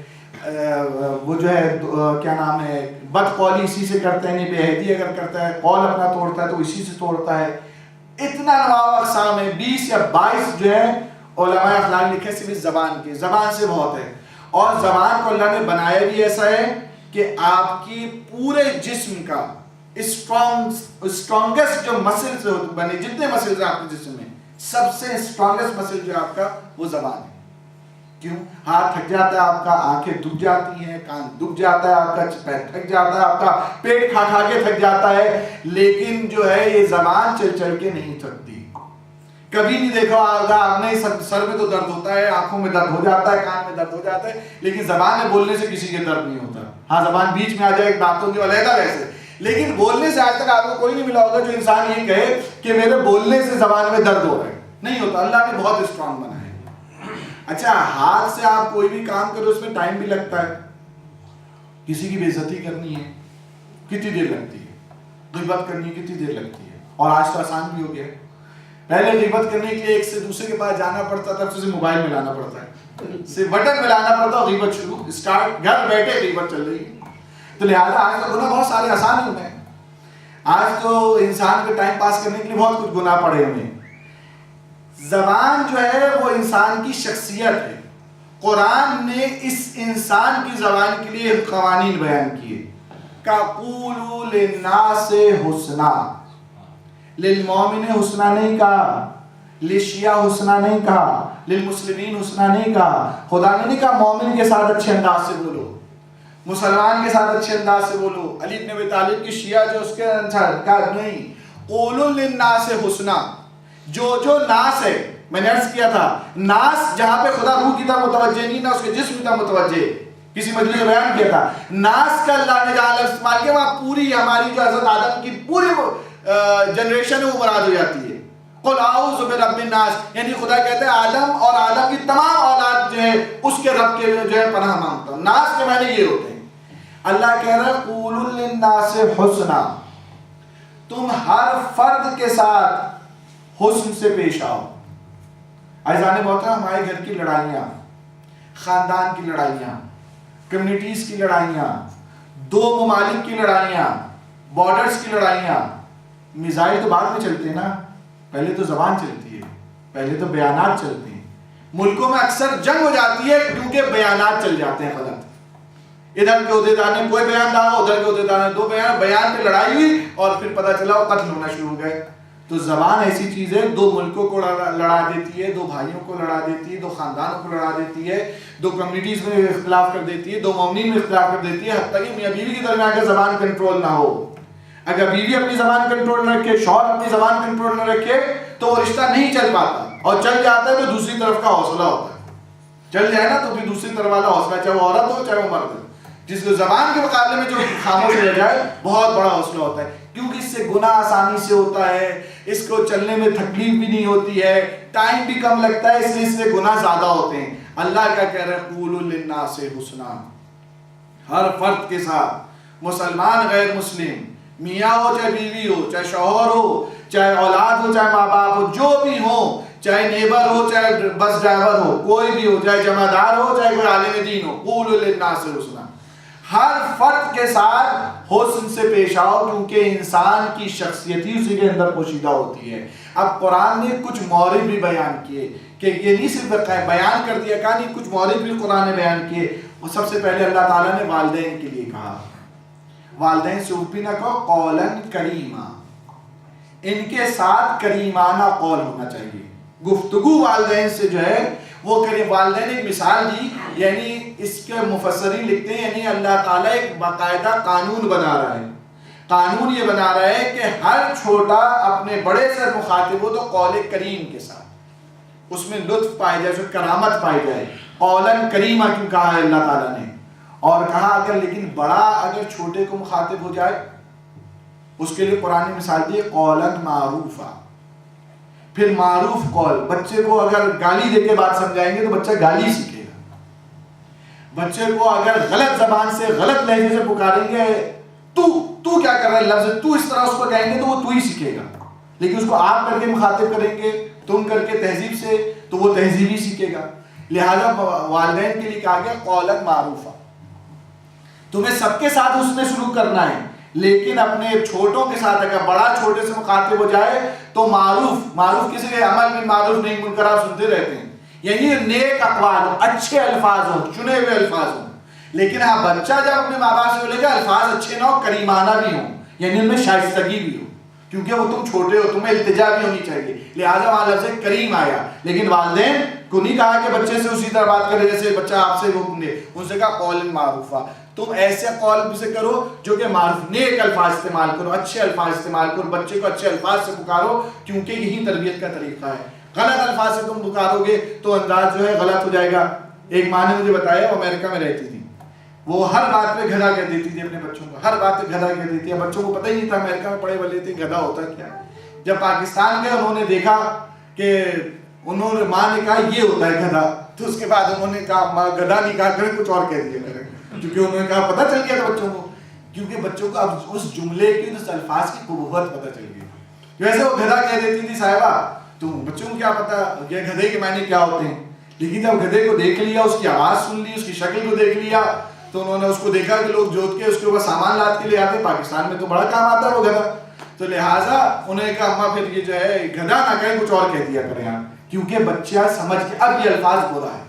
وہ جو ہے کیا نام ہے بد قولی اسی سے کرتا ہے، بے عہدی اگر کرتا ہے، قول اپنا توڑتا ہے تو اسی سے توڑتا ہے. اتنا انواع اقسام ہے، 20 یا 22 جو ہے علماء اخلاق لکھے صرف زبان کے. زبان سے بہت ہے، اور زبان کو اللہ نے بنایا بھی ایسا ہے کہ آپ کی پورے جسم کا اسٹرانگسٹ جو مسلز بنے، جتنے مسلز ہیں آپ کے جسم میں، سب سے اسٹرانگسٹ مسل جو آپ کا وہ زبان ہے. کیوں؟ ہاتھ تھک جاتا ہے آپ کا، آنکھیں دکھ جاتی ہیں، کان دکھ جاتا ہے آپ کا، پیر تھک جاتا ہے آپ کا، پیٹ کھا کھا کے تھک جاتا ہے، لیکن جو ہے یہ زبان چل چل کے نہیں تھکتی. کبھی نہیں دیکھا ہوگا آپ نے، سر میں تو درد ہوتا ہے، آنکھوں میں درد ہو جاتا ہے، کان میں درد ہو جاتا ہے، لیکن زبان میں بولنے سے کسی کے درد نہیں ہوتا. ہاں زبان بیچ میں آ جائے باتوں کی علیحدہ ویسے، لیکن بولنے سے آج تک آپ کو کوئی نہیں ملا ہوگا جو انسان یہ کہے کہ میرے بولنے سے زبان میں درد ہو رہا ہے. نہیں ہوتا، اللہ نے بہت اسٹرانگ بنا ہے. اچھا ہاتھ سے آپ کوئی بھی کام کرو اس میں ٹائم بھی لگتا ہے. کسی کی بے عزتی کرنی ہے کتنی دیر لگتی ہے، غیبت کرنی ہے کتنی دیر لگتی ہے، اور آج تو آسان بھی ہو گیا. پہلے غیبت کرنے کے لیے ایک سے دوسرے کے پاس جانا پڑتا تھا، پھر موبائل میں لانا پڑتا ہے، صرف بٹن میں لانا پڑتا ہے، غیبت شروع اسٹارٹ، گھر بیٹھے غیبت چل رہی ہے. تو لہٰذا آج تو گناہ بہت سارے آسان ہوئے ہیں. آج تو انسان کے ٹائم پاس کرنے کے لیے بہت کچھ گناہ پڑے ہوئے ہیں. زبان جو ہے وہ انسان کی شخصیت ہے. قرآن نے اس انسان کی زبان کے لیے قوانین بیان کیے. قَقُولُوا لِلنَّاسِ حُسْنًا، للمومن حسنہ نہیں کہا، للشیعہ حسنہ نہیں کہا، للمسلمین حسنہ نہیں کہا. خدا نے نہیں کہا مومن کے ساتھ اچھے انداز سے بولو، مسلمان کے ساتھ اچھے انداز سے بولو، علی بن ابی طالب کی شیعہ جو اس کے کہا نہیں. قولوا للناس حسنا، جو ناس ہے، میں نے عرض کیا تھا ناس جہاں پہ خدا روح کی طرف متوجہ نہیں، نہ اس کے جسم کی طرف متوجہ، کسی مجلس میں بیان کیا تھا ناس کا اللہ نے جہاں لفظ استعمال کیا وہاں پوری ہماری جو حضرت آدم کی پوری جنریشن ہے وہ مراد ہو جاتی ہے. قل اعوذ برب الناس، یعنی خدا کہتا ہے آدم اور آدم کی تمام اولاد جو ہے اس کے رب کے جو ہے پناہ مانگتا ہوں. ناس کے معنی یہ ہوتے ہیں. اللہ کہہ رہا ہے قولوا للناس حسنا، تم ہر فرد کے ساتھ حسن سے پیش آؤ. عزیزان محترم، ہمارے گھر کی لڑائیاں، خاندان کی لڑائیاں، کمیونٹیز کی لڑائیاں، دو ممالک کی لڑائیاں، بارڈرز کی لڑائیاں، میزائل تو بعد میں چلتے ہیں نا، پہلے تو زبان چلتی ہے، پہلے تو بیانات چلتے ہیں. ملکوں میں اکثر جنگ ہو جاتی ہے کیونکہ بیانات چل جاتے ہیں غلط. ادھر کے عہدیدار نے کوئی بیان ڈالا، ادھر کے عہدیدار نے دو بیان پہ لڑائی ہوئی اور پھر پتہ چلا وہ قتل ہونا شروع ہو گئے. تو زبان ایسی چیز ہے، دو ملکوں کو لڑا دیتی ہے، دو بھائیوں کو لڑا دیتی ہے، دو خاندانوں کو لڑا دیتی ہے، دو کمیونٹیز میں اختلاف کر دیتی ہے، دو مومنین میں اختلاف کر دیتی ہے، حتیٰ کہ میاں بیوی کے درمیان اگر زبان کنٹرول نہ ہو، اگر بیوی اپنی زبان کنٹرول نہ رکھے، شوہر اپنی زبان کنٹرول نہ رکھے تو وہ رشتہ نہیں چل پاتا. اور چل جاتا ہے تو دوسری طرف کا حوصلہ ہوتا ہے. چل جائے نا تو پھر دوسری طرف والا حوصلہ، چاہے وہ عورت ہو چاہے وہ مرد ہو، جس کو زبان کے مقابلے میں جو خاموش رہ جائے بہت بڑا حوصلہ ہوتا ہے. کیونکہ اس سے گناہ آسانی سے ہوتا ہے، اس کو چلنے میں تکلیف بھی نہیں ہوتی ہے، ٹائم بھی کم لگتا ہے، اس لیے اس سے گناہ زیادہ ہوتے ہیں. اللہ کا کہہ رہا ہے قولوا للناس حسنا، ہر فرد کے ساتھ، مسلمان غیر مسلم، میاں ہو چاہے بیوی ہو، چاہے شوہر ہو، چاہے اولاد ہو، چاہے ماں باپ ہو، جو بھی ہو، چاہے نیبر ہو، چاہے بس ڈرائیور ہو، کوئی بھی ہو، چاہے جمعدار ہو، چاہے کوئی عالم دین ہو، قولوا للناس حسنا، ہر فرد کے ساتھ حسن سے پیش آؤ، کیونکہ انسان کی شخصیت ہی اسی کے اندر پوشیدہ ہوتی ہے. اب قرآن نے کچھ مورد بھی بیان کیے کہ یہ نہیں صرف بیان کر دیا کہانی، کچھ مورد بھی قرآن نے بیان کیے. اور سب سے پہلے اللہ تعالیٰ نے والدین کے لیے کہا، والدین سے اوپی نہ کہو، قولاً کریما، ان کے ساتھ کریمانہ قول ہونا چاہیے. گفتگو والدین سے جو ہے وہ کریم. والدین ایک مثال دی، یعنی اس کے مفسرین لکھتے ہیں یعنی اللہ تعالیٰ ایک باقاعدہ قانون بنا رہا ہے. قانون یہ بنا رہا ہے کہ ہر چھوٹا اپنے بڑے سے مخاطب ہو تو قول کریم کے ساتھ اس میں لطف پائے جائے، اس میں کرامت پائی جائے. قولاً کریما کیوں کہا ہے اللہ تعالیٰ نے؟ اور کہا اگر لیکن بڑا اگر چھوٹے کو مخاطب ہو جائے اس کے لیے قرآن نے مثال دی قولاً معروفا. پھر معروف قول، بچے کو اگر گالی دے کے بات سمجھائیں گے تو بچہ گالی سیکھے گا. بچے کو اگر غلط زبان سے غلط لہجے سے پکاریں گے، تو کیا کر رہا ہے لفظ، تو اس طرح اس کو کہیں گے تو وہ تو ہی سیکھے گا. لیکن اس کو آپ کر کے مخاطب کریں گے، تم کر کے تہذیب سے، تو وہ تہذیب ہی سیکھے گا. لہذا والدین کے لیے کہا گیا قولاً معروفا. تمہیں سب کے ساتھ اس میں سلوک کرنا ہے، لیکن اپنے چھوٹوں کے ساتھ اگر بڑا چھوٹے سے مخاطب ہو جائے تو معروف کسی کے عمل میں معروف نہیں، منکر آپ سنتے رہتے ہیں، یعنی نیک اقوال، اچھے الفاظ ہوں، چنے ہوئے الفاظ ہوں. لیکن ہاں بچہ جب اپنے ماں باپ سے بولے گا الفاظ اچھے نہ ہو، کریمانہ بھی ہوں، یعنی ان میں شائستگی بھی ہو، کیونکہ وہ تم چھوٹے ہو، تمہیں التجا بھی ہونی چاہیے. لہٰذا وہاں لفظ کریم آیا. لیکن والدین کو نہیں کہا کہ بچے سے اسی طرح بات کرے جیسے بچہ آپ سے حکم دے، ان سے کہا قول معروفہ. تم ایسے قول سے کرو جو کہ معروف، نیک الفاظ استعمال کرو، اچھے الفاظ استعمال کرو، بچے کو اچھے الفاظ سے پکارو، کیونکہ یہی تربیت کا طریقہ ہے. غلط الفاظ سے تم پکارو گے تو انداز جو ہے غلط ہو جائے گا. ایک ماں نے مجھے بتایا، وہ امریکہ میں رہتی تھی، وہ ہر بات پہ گدھا کہہ دیتی تھی اپنے بچوں کو، ہر بات پہ گدھا کہہ دیتی ہے. بچوں کو پتہ ہی نہیں تھا، امریکہ میں پڑھے بلے تھے گدھا ہوتا کیا. جب پاکستان گئے انہوں نے دیکھا کہ ماں نے کہا یہ ہوتا ہے گدھا، تو اس کے بعد انہوں نے کہا ماں گدھا نہیں کہا کرے، کچھ اور کہہ دیا کرے، کیونکہ انہوں نے کہا پتہ چل گیا تھا بچوں کو، کیونکہ بچوں کو اب اس جملے کی، اس الفاظ کی قبوت پتہ چل گئی. ویسے وہ گدھا کہہ دیتی تھی صاحبہ، تو بچوں کو کیا پتا یہ گدھے کے معنی کیا ہوتے ہیں. لیکن جب گدھے کو دیکھ لیا، اس کی آواز سن لی، اس کی شکل کو دیکھ لیا، تو انہوں نے اس کو دیکھا کہ لوگ جوت کے اس کے اوپر سامان لاد کے لے آتے. پاکستان میں تو بڑا کام آتا ہے وہ گدھا. تو لہٰذا انہوں نے کہا اماں پھر یہ جو ہے گدھا نہ کہیں، کچھ اور کہہ دیا کریں آپ، کیونکہ بچہ سمجھ کے اب یہ الفاظ برا ہے.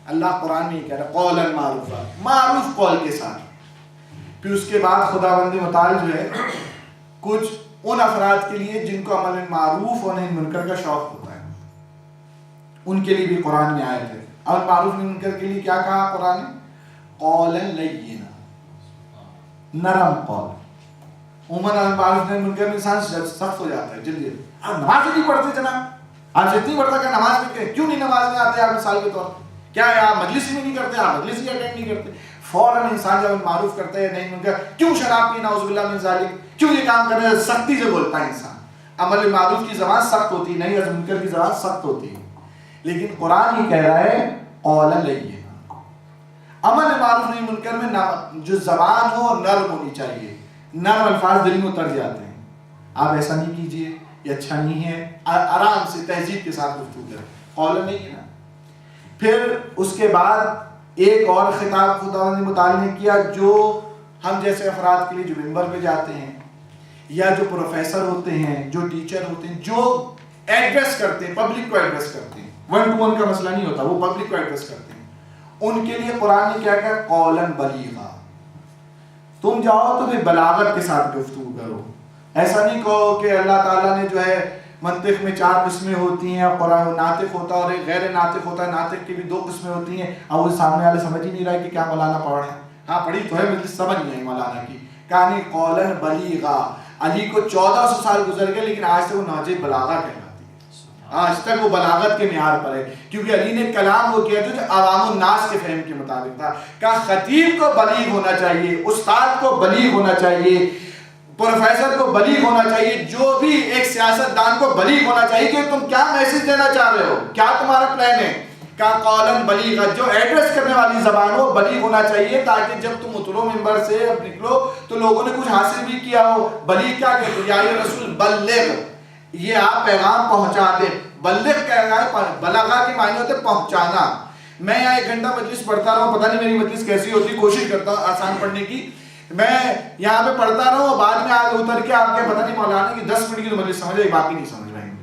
اللہ قرآن میں یہ کہہ رہا ہے قولاً معروفا، معروف قول کے ساتھ. پھر اس کے بعد خداوند متعال جو ہے کچھ ان افراد کے لیے جن کو عمل معروف اور نہی منکر کا شوق ہوتا ہے، ان کے لیے بھی قرآن میں آیت ہے. اور معروف نہی منکر کے لیے کیا کہا قرآن نے؟ قولاً لینا، نرم قول. عموماً معروف نہی منکر میں انسان سخت ہو جاتا ہے جلدی. آپ نماز نہیں پڑھتے جناب، آپ سے اتنی پڑھتا کہ نماز میں کیوں نہیں نماز میں آتے آپ مثال کے طور پر؟ کیا ہے آپ مجلس میں نہیں کرتے، آپ مجلس ہی اٹینڈ نہیں کرتے. فوراً انسان جب معروف کرتا ہے نہیں منکر، کیوں شراب پینا، نعوذ باللہ من ذالک، کیوں یہ کام کرنا ہے، سختی سے بولتا ہے انسان. امر معروف کی زبان سخت ہوتی ہے، نہی از منکر کی زبان سخت ہوتی ہے، لیکن قرآن یہ کہہ رہا ہے قولا لینا، امر معروف نہیں منکر میں جو زبان ہو نرم ہونی چاہیے، نرم الفاظ دل میں اتر جاتے ہیں، آپ ایسا نہیں کیجئے، یہ اچھا نہیں ہے، آرام سے تہذیب کے ساتھ گفتگو کریں، قولا نہیں ہے نا۔ پھر اس کے بعد ایک اور خطاب خداوند متعال نے کیا، جو ہم جیسے افراد کے لیے جو ممبر پہ جاتے ہیں یا جو پروفیسر ہوتے ہیں، جو ٹیچر ہوتے ہیں، جو ایڈریس کرتے ہیں، پبلک کو ایڈریس کرتے ہیں، 1 to 1 کا مسئلہ نہیں ہوتا، وہ پبلک کو ایڈریس کرتے ہیں، ان کے لیے قرآن نے کیا کہا قولا بلیغا، تم جاؤ تو پھر بلاغت کے ساتھ گفتگو کرو، ایسا نہیں کہو کہ اللہ تعالیٰ نے جو ہے منطق میں 4 قسمیں ہوتی ہیں، قرآن ناطق ہوتا ہے اور ایک غیر ناطق ہوتا ہے، ناطق کی بھی 2 قسمیں ہوتی ہیں، اب وہ سامنے والے سمجھ ہی نہیں رہا کہ کیا مولانا پڑھ رہے ہیں، ہاں پڑھی تو ہے مجلس سمجھ نہیں آئی مولانا کی، کہانی قولا بلیغا، علی کو 1400 سال گزر گئے لیکن آج تک وہ نہج بلاغہ کہلاتی ہے، آج تک وہ بلاغت کے معیار پر ہے، کیونکہ علی نے کلام وہ کیا تھا جو عوام الناس کے فہم کے مطابق تھا، کہ خطیب کو بلیغ ہونا چاہیے، استاد کو بلیغ ہونا چاہیے، پروفیسر کو بلیغ ہونا چاہیے، جو بھی ایک سیاست دان کو بلیغ ہونا چاہیے کہ تم کیا میسج دینا چاہ رہے ہو، کیا تمہارا پلان ہے، کا قولا بلیغا، جو ایڈریس کرنے والی زبان ہو بلیغ ہونا چاہیے، تاکہ جب تم اترو ممبر سے اب نکلو تو لوگوں نے کچھ حاصل بھی کیا ہو۔ بلیغ کیا کہتے ہیں، یا رسول بلغ، یہ آپ پیغام پہنچا دے، بلغ کہہ رہا ہے، بلغا کے معنی ہوتے پہنچانا۔ میں یہاں 1 گھنٹہ مجلس پڑھتا رہا ہوں، پتہ نہیں میری مجلس کیسی ہوتی، کوشش کرتا ہوں آسان پڑھنے کی، میں یہاں پہ پڑھتا رہا ہوں، بعد میں آگے اتر کے آپ کے پتہ نہیں مولانا کی 10 منٹ کی تو مجلس سمجھ آئی، باقی نہیں سمجھ رہے ہیں،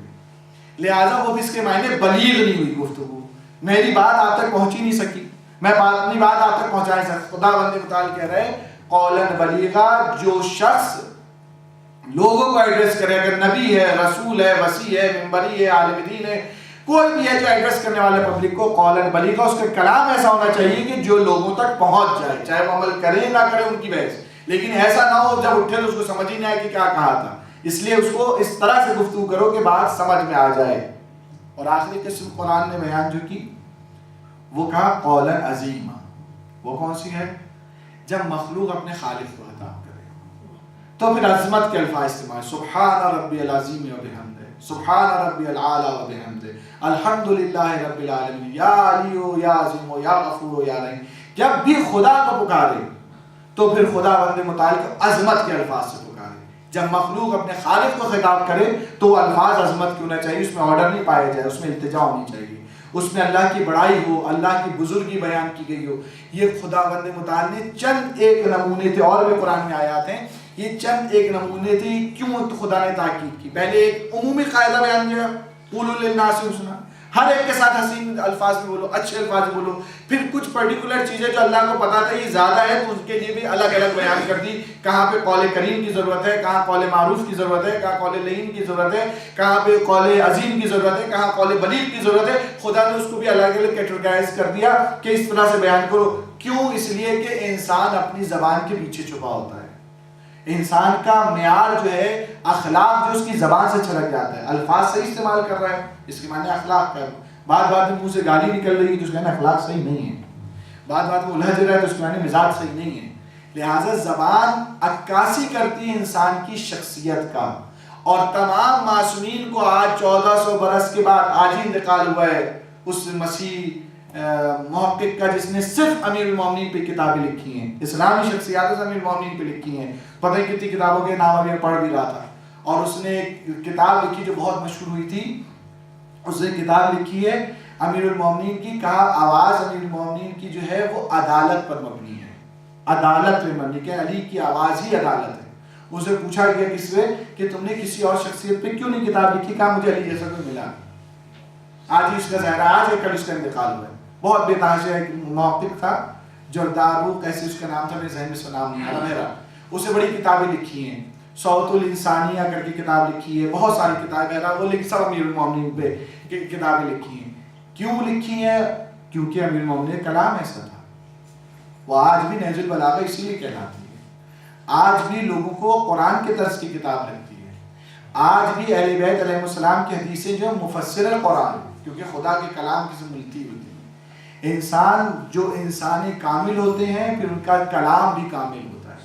لہٰذا وہ بھی اس کے معنی بلیغ نہیں ہوئی گفتگو، میری بات آپ تک پہنچ ہی نہیں سکی، میں اپنی بات آپ تک پہنچا نہیں سکتا۔ خداوند متعال کہہ رہے ہیں قولا بلیغا، جو شخص لوگوں کو ایڈریس کرے، اگر نبی ہے، رسول ہے، وسیع ہے، منبری ہے، عالم دین ہے، کوئی بھی ہے جو ایڈریس کرنے والے پبلک کو، قولا بلیغا، اس کا کلام ایسا ہونا چاہیے کہ جو لوگوں تک پہنچ جائے، چاہے وہ عمل کرے نہ کرے ان کی بحث، لیکن ایسا نہ ہو جب اٹھے تو اس کو سمجھ ہی نہیں آئے کہ کیا کہا تھا، اس لیے اس کو اس طرح سے گفتگو کرو کہ بات سمجھ میں آ جائے۔ اور آخری قسم قرآن نے بیان جو کی وہ کہا قولا عظیما، وہ کون سی ہے، جب مخلوق اپنے خالق کو خطاب کرے تو پھر عظمت کے الفاظ استعمال، سبحان ربی العظیم و بحمدہ، سبحان ربی العالی و بحمدہ، الحمدللہ رب العالمین، یا علی یا عظیم یا غفور یا رحیم، جب بھی خدا کو پکارے تو پھر خدا بند متعال کو عظمت کے الفاظ سے پکارے، جب مخلوق اپنے خالق کو خطاب کرے تو وہ الفاظ عظمت کیوں نہ چاہیے، اس میں آرڈر نہیں پایا جائے، اس میں التجا ہونی چاہیے، اس میں اللہ کی بڑائی ہو، اللہ کی بزرگی بیان کی گئی ہو۔ یہ خداوند متعال نے چند ایک نمونے تھے، اور بھی قرآن میں آیات ہیں، یہ چند ایک نمونے تھے کیوں خدا نے تاکید کی۔ پہلے ایک عمومی قاعدہ بیان کیا، قولوا للناس حسنا، ہر ایک کے ساتھ حسین الفاظ میں بولو، اچھے الفاظ میں بولو۔ پھر کچھ پرٹیکولر چیزیں جو اللہ کو پتا تھا یہ زیادہ ہے تو ان کے لیے بھی الگ الگ بیان کر دی، کہاں پہ قول کریم کی ضرورت ہے، کہاں قول معروف کی ضرورت ہے، کہاں قول لین کی ضرورت ہے، کہاں پہ قول عظیم کی ضرورت ہے، کہاں قول بلیغ کی ضرورت ہے۔ خدا نے اس کو بھی الگ الگ کیٹیگرائز کر دیا کہ اس طرح سے بیان کرو۔ کیوں؟ اس لیے کہ انسان اپنی زبان کے پیچھے چھپا ہوتا ہے، انسان کا معیار جو ہے اخلاق جو اس کی زبان سے چھلک جاتا ہے، الفاظ صحیح استعمال کر رہا ہے اس کے معنی اخلاق کا، بات بات میں منہ سے گالی نکل رہی ہے تو اس کے معنی اخلاق صحیح نہیں ہے، بات بات میں الجھ رہا ہے تو اس کے معنی مزاج صحیح نہیں ہے۔ لہٰذا زبان عکاسی کرتی ہے انسان کی شخصیت کا، اور تمام معصومین کو آج 1400 برس کے بعد آج ہی انتقال ہوا ہے اس مسیح محقق کا جس نے صرف امیر المومنین پہ کتابیں لکھی ہیں، اسلامی شخصیات امیر المومنین پہ لکھی ہیں، پتہ نہیں کتنی کتابوں کے نام ابھی پڑھ بھی رہا تھا، اور اس نے ایک کتاب لکھی جو بہت مشہور ہوئی تھی، اس نے کتاب لکھی ہے امیر المومنین کی، کہا آواز امیر المومنین کی جو ہے وہ عدالت پر مبنی ہے، عدالت پر مبنی کہ علی کی آواز ہی عدالت ہے۔ اسے پوچھا گیا کس سے کہ تم نے کسی اور شخصیت پہ کیوں نہیں کتاب لکھی، کہا مجھے علی جیسا کوئی ملا، آج ہی اس کا ظاہرہ، آج ہے کل اس کا انتقال ہوا ہے۔ بہت بے تحاشا ایک محقق تھا جردارو، کیسے اس کا نام تھا، میرے ذہن میں اس کا نام نہیں آ رہا، اسے بڑی کتابیں لکھی ہیں، صوت الانسانیہ کر کے کتاب لکھی ہے، بہت ساری کتابیں وہ لکھی، سب امیر المومنین پہ کتابیں لکھی ہیں۔ کیوں لکھی ہیں؟ کیونکہ امیر المومنین کلام ایسا تھا، وہ آج بھی نہج البلاغہ اسی لیے کہلاتی ہے، آج بھی لوگوں کو قرآن کے طرز کی کتاب لگتی ہے، آج بھی اہل بیت علیہ السلام کی حدیثیں جو مفسر القرآن، کیونکہ خدا کے کلام کی سے ملتی ہوتی ہیں۔ انسان جو انسانی کامل ہوتے ہیں پھر ان کا کلام بھی کامل ہوتا ہے،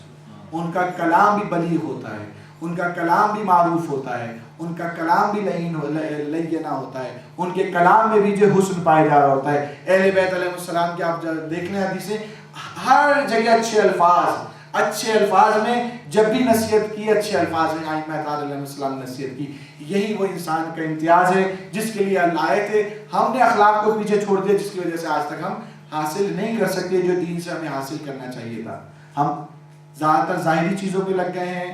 ان کا کلام بھی بلیغ ہوتا ہے، ان کا کلام بھی معروف ہوتا ہے، ان کا کلام بھی لینا ہوتا ہے، ان کے کلام میں بھی جو حسن پایا جا رہا ہوتا ہے۔ اہل بیت علیہ السلام کی آپ دیکھ لیں حدیثیں، ہر جگہ اچھے الفاظ میں جب بھی نصیحت کی، اچھے الفاظ میں ائمہ اطہار علیہ السلام نے نصیحت کی۔ یہی وہ انسان کا امتیاز ہے جس کے لیے اللہ آئے تھے۔ ہم نے اخلاق کو پیچھے چھوڑ دیا، جس کی وجہ سے آج تک ہم حاصل نہیں کر سکتے جو دین سے ہمیں حاصل کرنا چاہیے تھا۔ ہم زیادہ تر ظاہری چیزوں پہ لگ گئے ہیں،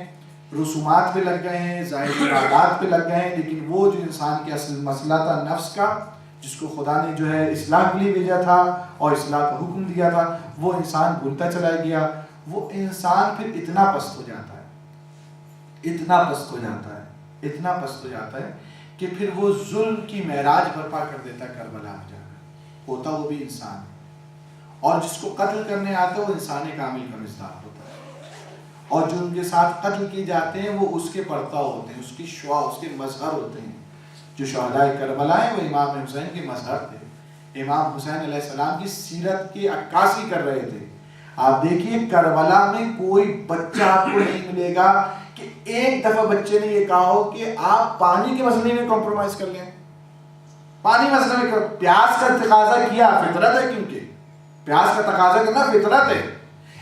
رسومات پہ لگ گئے ہیں، ظاہری عادات پہ لگ گئے ہیں، لیکن وہ جو انسان کے اصل مسئلہ تھا نفس کا، جس کو خدا نے جو ہے اصلاح کے لیے بھیجا تھا اور اصلاح کا حکم دیا تھا، وہ انسان بھولتا چلا گیا۔ وہ انسان پھر اتنا پست ہو جاتا ہے کہ پھر وہ ظلم کی معراج برپا کر دیتا ہے کربلا میں جا کر۔ ہوتا وہ بھی انسان، اور جس کو قتل کرنے آتا ہے وہ انسان کامل کا مصداق ہوتا ہے، اور جو ان کے ساتھ قتل کیے جاتے ہیں وہ اس کے پرتا ہوتے ہیں، اس کی شعاع، اس کے مظہر ہوتے ہیں۔ جو شہداء کربلا ہیں وہ امام حسین کے مظہر تھے، امام حسین علیہ السلام کی سیرت کی عکاسی کر رہے تھے۔ آپ دیکھیے کربلا میں کوئی بچہ آپ کو نہیں ملے گا کہ ایک دفعہ بچے نے یہ کہا ہو کہ آپ پانی کے مسئلے میں کمپرومائز کر لیں۔ پانی مسئلے میں پیاس کا تقاضا کیا، فطرت ہے، کیونکہ پیاس کا تقاضا کرنا فطرت ہے،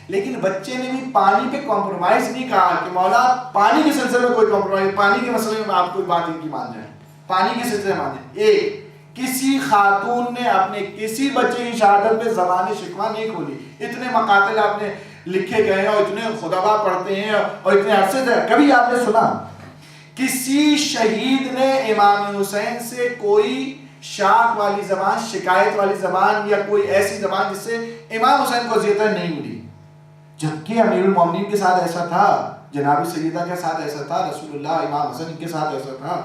لیکن بچے نے بھی پانی پہ کمپرومائز نہیں کہا کہ مولا پانی کے سلسلے میں کوئی کمپرومائز، پانی کے مسئلے میں آپ کوئی بات ان کی مان جائیں، پانی کے سلسلے میں مان جائیں۔ ایک کسی خاتون نے اپنے کسی بچے کی شہادت پہ زبان شکوہ نہیں کھولی۔ اتنے مقاتل آپ نے لکھے گئے ہیں اور اتنے خطبہ پڑھتے ہیں اور اتنے عرصے سے کبھی آپ نے سنا کسی شہید نے امام حسین سے کوئی شاک والی زبان، شکایت والی زبان یا کوئی ایسی زبان جس سے امام حسین کو اذیت نہیں ملی؟ جبکہ امیر المومنین کے ساتھ ایسا تھا، جناب سیدہ کے ساتھ ایسا تھا، رسول اللہ امام حسن کے ساتھ ایسا تھا۔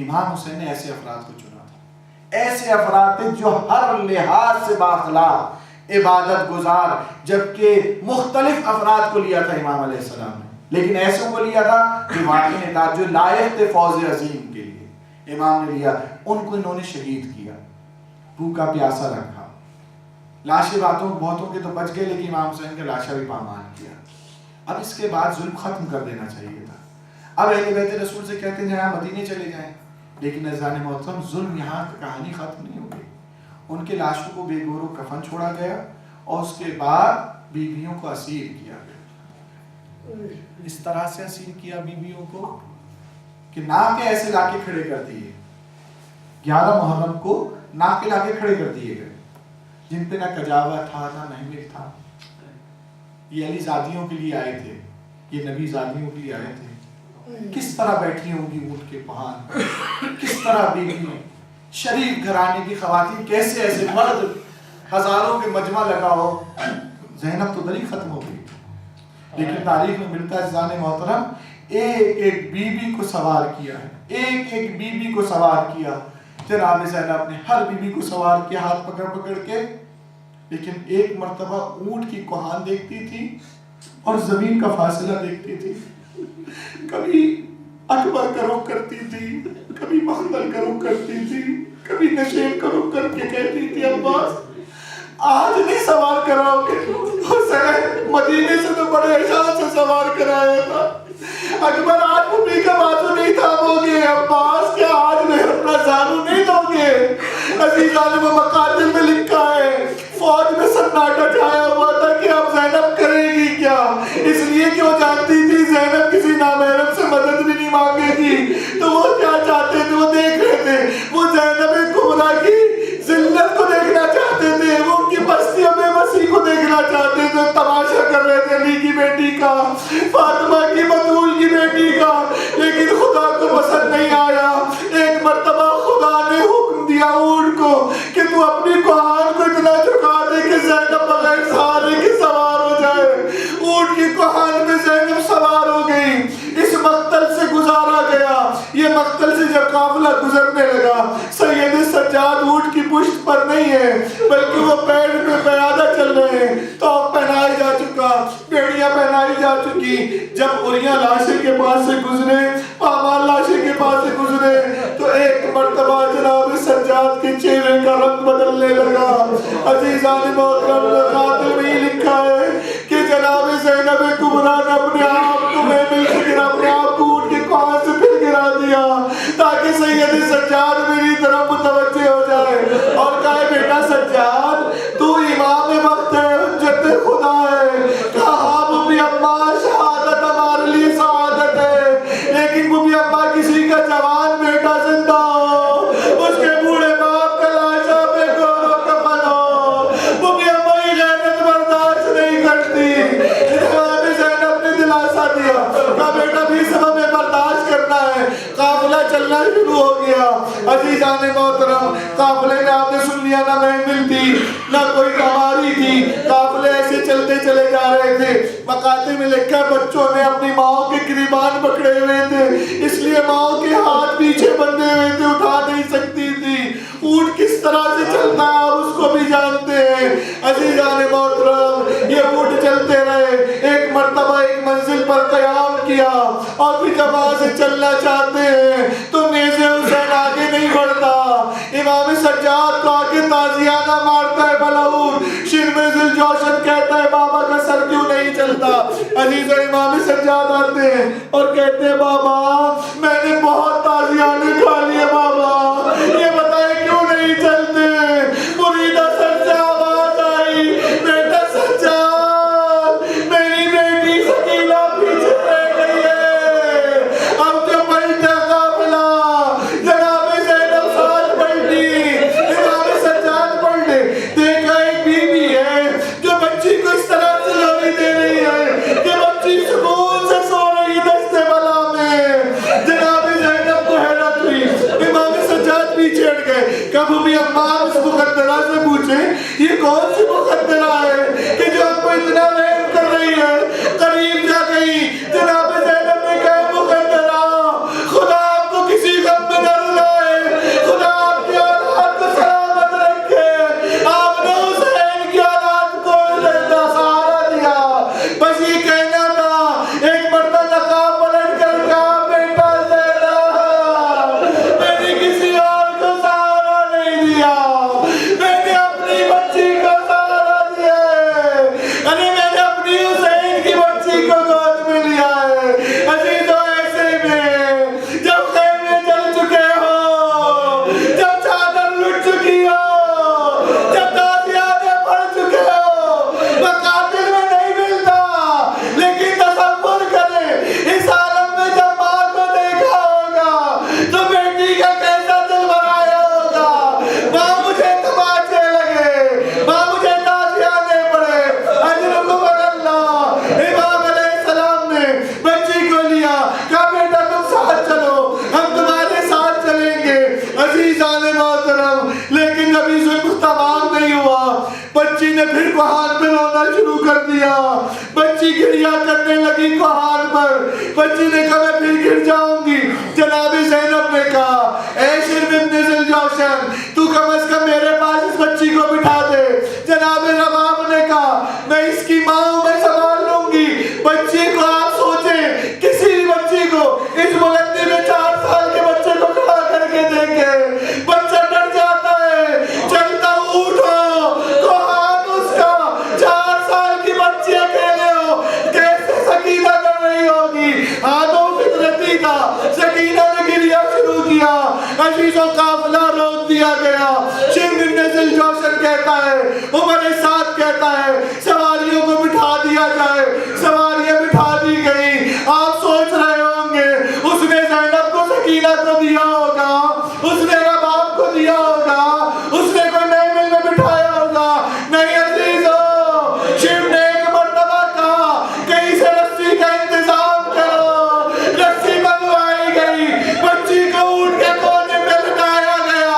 امام حسین نے ایسے افراد کو چنا تھا، ایسے افراد تھے جو ہر لحاظ سے بااخلاق، عبادت گزار، جبکہ مختلف افراد کو لیا تھا امام علیہ السلام نے، لیکن ایسوں کو لیا تھا کہ واقعی نتاج جو لائق تھے فوز عظیم کے لیے امام نے لیا، ان کو انہوں نے شہید کیا، بھوکا پیاسا رکھا، لاشیں بہتوں کے تو بچ گئے لیکن امام حسین کا لاشا بھی پامال کیا۔ اب اس کے بعد ظلم ختم کر دینا چاہیے تھا۔ اب اہل بیت رسول سے کہتے ہیں جہاں مدینے چلے جائیں، لیکن عزیزان محترم ظلم یہاں کی کہانی ختم نہیں ہو گئی۔ ان کے لاشوں کو بے گور و کفن چھوڑا گیا اور اس کے بعد بیویوں کو اسیر کیا گیا۔ اس طرح سے اسیر کیا بیویوں کو کہ ناکے ایسے لا کے کھڑے کر دیے، 11 محرم کو ناکے لا کے کھڑے کر دیے گئے، جن پہ نہ کجاوا تھا نہ محمل تھا۔ یہ علی زادیوں کے لیے آئے تھے، یہ نبی زادیوں کے لیے آئے تھے۔ کس طرح بیٹھی ہوں گی اونٹ کے پہاڑ، کس طرح بیوی شریف گھرانے کی خواتین، کیسے ایسے مرد ہزاروں کے مجمع لگا ہو۔ زینب تو دری ختم ہو گئی، لیکن تاریخ میں ملتا ہے عزیزان محترم ایک ایک بیوی کو سوار کیا ہے، ایک ایک بیوی کو سوار کیا۔ جناب زینب نے ہر بیوی کو سوار کیا ہاتھ پکڑ پکڑ کے، لیکن ایک مرتبہ اونٹ کی کوہان دیکھتی تھی اور زمین کا فاصلہ دیکھتی تھی، کبھی اکبر کا رخ کرتی تھی، کبھی مخدل کا رخ کرتی تھی، کبھی نشیب کا رخ کر کے کہتی تھی عباس آج نہیں سوار کراؤ گے؟ حسین مدینے سے تو بڑے احسان سے سوار کرایا تھا، اکبر آج پھوپھی کا بازو نہیں تھامو گے، عباس کیا آج میں اپنا زانو نہیں دو گے؟ عزیزان مقاتل میں لکھا ہے فوج میں سناٹا چھایا ہوا تھا کہ اب زینب کرے گی کیا، اس لیے کہ وہ جانتی تھی زینب کسی نامحرم سے مدد بھی نہیں مانگے گی، تو وہ کیا چاہتے تھے، وہ دیکھ رہے تھے، وہ زینب کبریٰ کی ذلت کو دیکھنا چاہتے تھے، وہ ان کی پستی بے بسی کو دیکھنا چاہتے تھے، تماشا کر رہے تھے علی کی بیٹی کا، فاطمہ کی بطول کی بیٹی کا، لیکن خدا کو پسند نہیں آیا۔ ایک مرتبہ خدا نے حکم دیا اونٹ کو کہ تو اپنی کوہان کو اتنا جھکا دے کہ زینب بغیر سہارے کے سوار ہو جائے۔ اونٹ کی کوہان میں زینب سوار ہو گئی، اس مقتل سے گزارا گیا۔ یہ مقتل سے جب قافلہ گزرنے لگا، سید سجاد اونٹ کی پشت پر نہیں ہے بلکہ وہ پیڑ پہ پیادہ چل رہے ہیں، توپ پہنائی جا چکا، بیڑیاں پہنائی جا چکی۔ جب اریاں لاشے کے پاس سے گزرے، پامال لاشے کے پاس سے گزرے، تو ایک مرتبہ جناب سجاد کے چہرے کا رنگ بدلنے لگا۔ عزیزان محترم قاتل میں لکھا ہے کہ جناب زینب کبریٰ نے اپنے آپ کو محمل سے گرا، اپنے آپ کو اونٹ کے کوہان سے پھر گرا دیا۔ سید سجاد میری طرف متوجہ ہو جائے اور کہے بیٹا سجاد تو امام وقت ہے، حجت خدا ہے، کہا بوبی اماں شہادت ہمارے لیے سعادت ہے، لیکن بوبی اماں کسی کا جوان بیٹا زندہ ہو، اس کے بوڑھے باپ کا لاشا پہ گورو کفن ہو، بوبی اماں یہ غیرت برداشت نہیں کرتی۔ امام زینب نے دلاسا دیا، کہا بیٹا بھی سبب برداشت کرنا ہے۔ قافلہ چلنا شروع ہو گیا۔ عزیزان محترم، قافلے میں آپ نے سن لیا نہ محمل تھی نہ کوئی سواری تھی، قافلے ایسے چلتے چلے جا رہے تھے۔ مقاطع میں لکھا بچوں نے اپنی ماں کے گریبان پکڑے ہوئے تھے، اس لیے ماں کے ہاتھ پیچھے بندھے ہوئے تھے، اٹھا نہیں سکتی تھی۔ اونٹ کس طرح سے چلتا ہے اور اس کو بھی جانتے ہیں۔ عزیزان محترم، یہ اونٹ چلتے رہے، ایک مرتبہ ایک منزل پر قیام کیا اور بھی جب وہاں سے چلنا چاہتے ہیں تو نیزے حسین آگے نہیں بڑھتا، امام سجاد کو آگے تازیانہ مارتا ہے بلعور۔ شرم ذل جوشن کہتا ہے بابا کا سر کیوں نہیں چلتا؟ عزیز امام سجاد آتے ہیں اور کہتے ہیں بابا میں نے بہت تازیانے کھا لیے بابا، یہ بتائیں کیوں نہیں چلتے؟ مریدہ سر سے آواز آئی، بیٹا سجاد میری بیٹی سکینہ پیچھے رہ گئی ہے، اب جو پلٹا قافلہ جناب زینب ساتھ پلٹی، امام سجاد پلٹے، دیکھا ایک بیوی ہے جو بچی کو اس طرح سے لوری دے رہی ہے کہ بچی سکون سے سو رہی دستے بلا میں۔ جناب زینب کو حیرت ہوئی، امام سجاد پیچھے ہٹ گئے۔ کب بھی اماں اس مقدرہ سے پوچھیں یہ کون سی مقدرہ ہے کہ جو آپ کو اتنا رحم کر رہی ہے؟ قریب جا گئی، جناب زینب نے کہا مقدرہ خدا آپ کو کسی غم میں نہ رلائے، خدا آپ کی اولاد کو سلامت رکھے۔ آپ نے حسین کی اولاد کو سہارا دیا، بس یہ کہنا تھا۔ ایک مرتبہ نقاب پلٹ کر کہا بیٹا زینب میں نے کسی اور کو سہارا نہیں دیا، میں نے اپنی بچی کو سہارا دیا ہے، یعنی میں نے اپنی حسین کی بچی کو گود میں لیا ہے۔ عزیزو ایسے میں جب خیمے جل چکے ہو، جب چادر لٹ چکی ہو، جب تازیانے پڑ چکے ہو، مقاتل میں نہیں ملتا، لیکن تصور کریں اس عالم میں جب ماں کو دیکھا ہوگا تو بیٹی کا کیسا دل بھرایا ہوگا۔ ماں مجھے تماچے لگے، ماں مجھے تازیانے پڑے، اجرکم اللہ۔ امام علیہ السلام نے بچی کو لیا، کہا بیٹا تم ساتھ چلو، ہم تمہارے ساتھ چلیں گے۔ عزیزان محترم، لیکن ابھی ظلم تمام نہیں ہوا، بچی نے پھر کوہان پہ رونا شروع کر دیا۔ بچی گریا کرنے لگی کوہان پر، بچی نے کہا میں پھر گر جاؤں گی۔ جناب زینب نے کہا اے شرم ابن ذل جوشن تو کم از کم میرے پاس اس بچی کو بٹھا دے۔ جناب رباب نے کہا میں اس کی ماں ہوں، میں سنبھال لوں گی بچی کو۔ آپ سوچیں کسی بھی بچی کو اس بلندی میں 4 سال کے بچے کو کھڑا کر کے دیکھے، بچہ ڈر جاتا ہے، چلتا اٹھو کوہان اس کا، 4 سال کی بچی اکیلے ہو، کیسے سکینہ کر رہی ہوگی؟ ہاتھوں فطرتی تھا، سکینہ نے گریا شروع کیا، عزیزوں قافلہ روک دیا گیا۔ شرم ابن ذل جوشن کہتا ہے، عمر سعد کہتا ہے سواریوں کو بٹھا دیا جائے، سواریاں بٹھا دی گئی۔ آپ سوچ رہے ہوں گے اس نے زینب کو سکینہ کو دیا ہوگا، اس نے رباب کو دیا ہوگا، اس نے کوئی محمل میں بٹھایا ہوگا۔ نہیں عزیزو، شرم نے ایک مرتبہ کہا کہیں سے رسی کا انتظام کرو، رسی منگوائی گئی، بچی کو اونٹ کے کونے پہ لٹایا گیا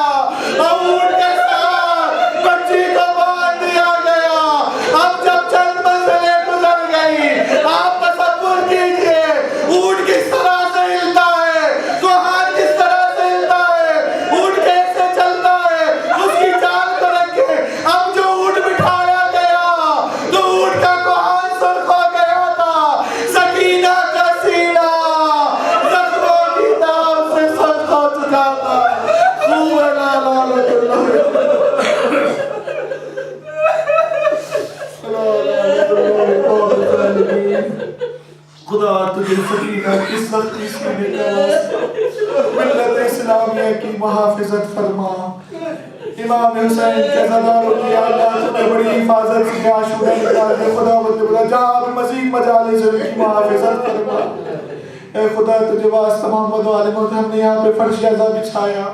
اور اونٹ کے ساتھ بچی کو باندھ دیا گیا۔ اب جب چند منزلیں گزر گئی، آپ کی محافظت فرما. امام حسین کے زداروں کی اللہ تمہیں بڑی حفاظت سے آشورہ نکال دے. خدا بندے جہاں بھی مزید مجالس ان کی محافظت فرما. اے خدا تجھے واسطہ محمد و آل محمد ہم نے یہاں پہ فرش جزا بچھایا.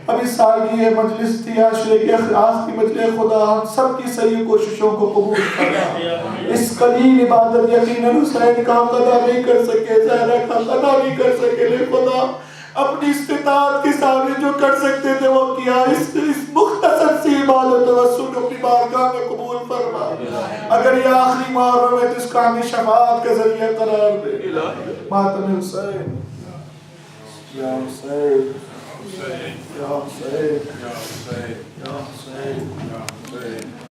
اب اس سال کی یہ مجلس تھی عاشورے کی آخری مجلس. خدا ہم سب کی صحیح کوششوں کو قبول کرنا. اس قلیل عبادت یقیناً حسین کا ہم ادا نہیں کر سکے, زہرا کا ہم ادا نہیں کر سکے, لے خدا اپنی استطاعت کے سامنے جو کر سکتے تھے وہ کیا. اس مختصر سی عبادت و رسول کو اپنی بارگاہ میں قبول فرما. اگر یہ آخری محرم ہے تو اس کا ہمیں شفاعت کا ذریعہ قرار دے. ماتم حسین یا حسین یا حسین یا حسین یا حسین یا حسین.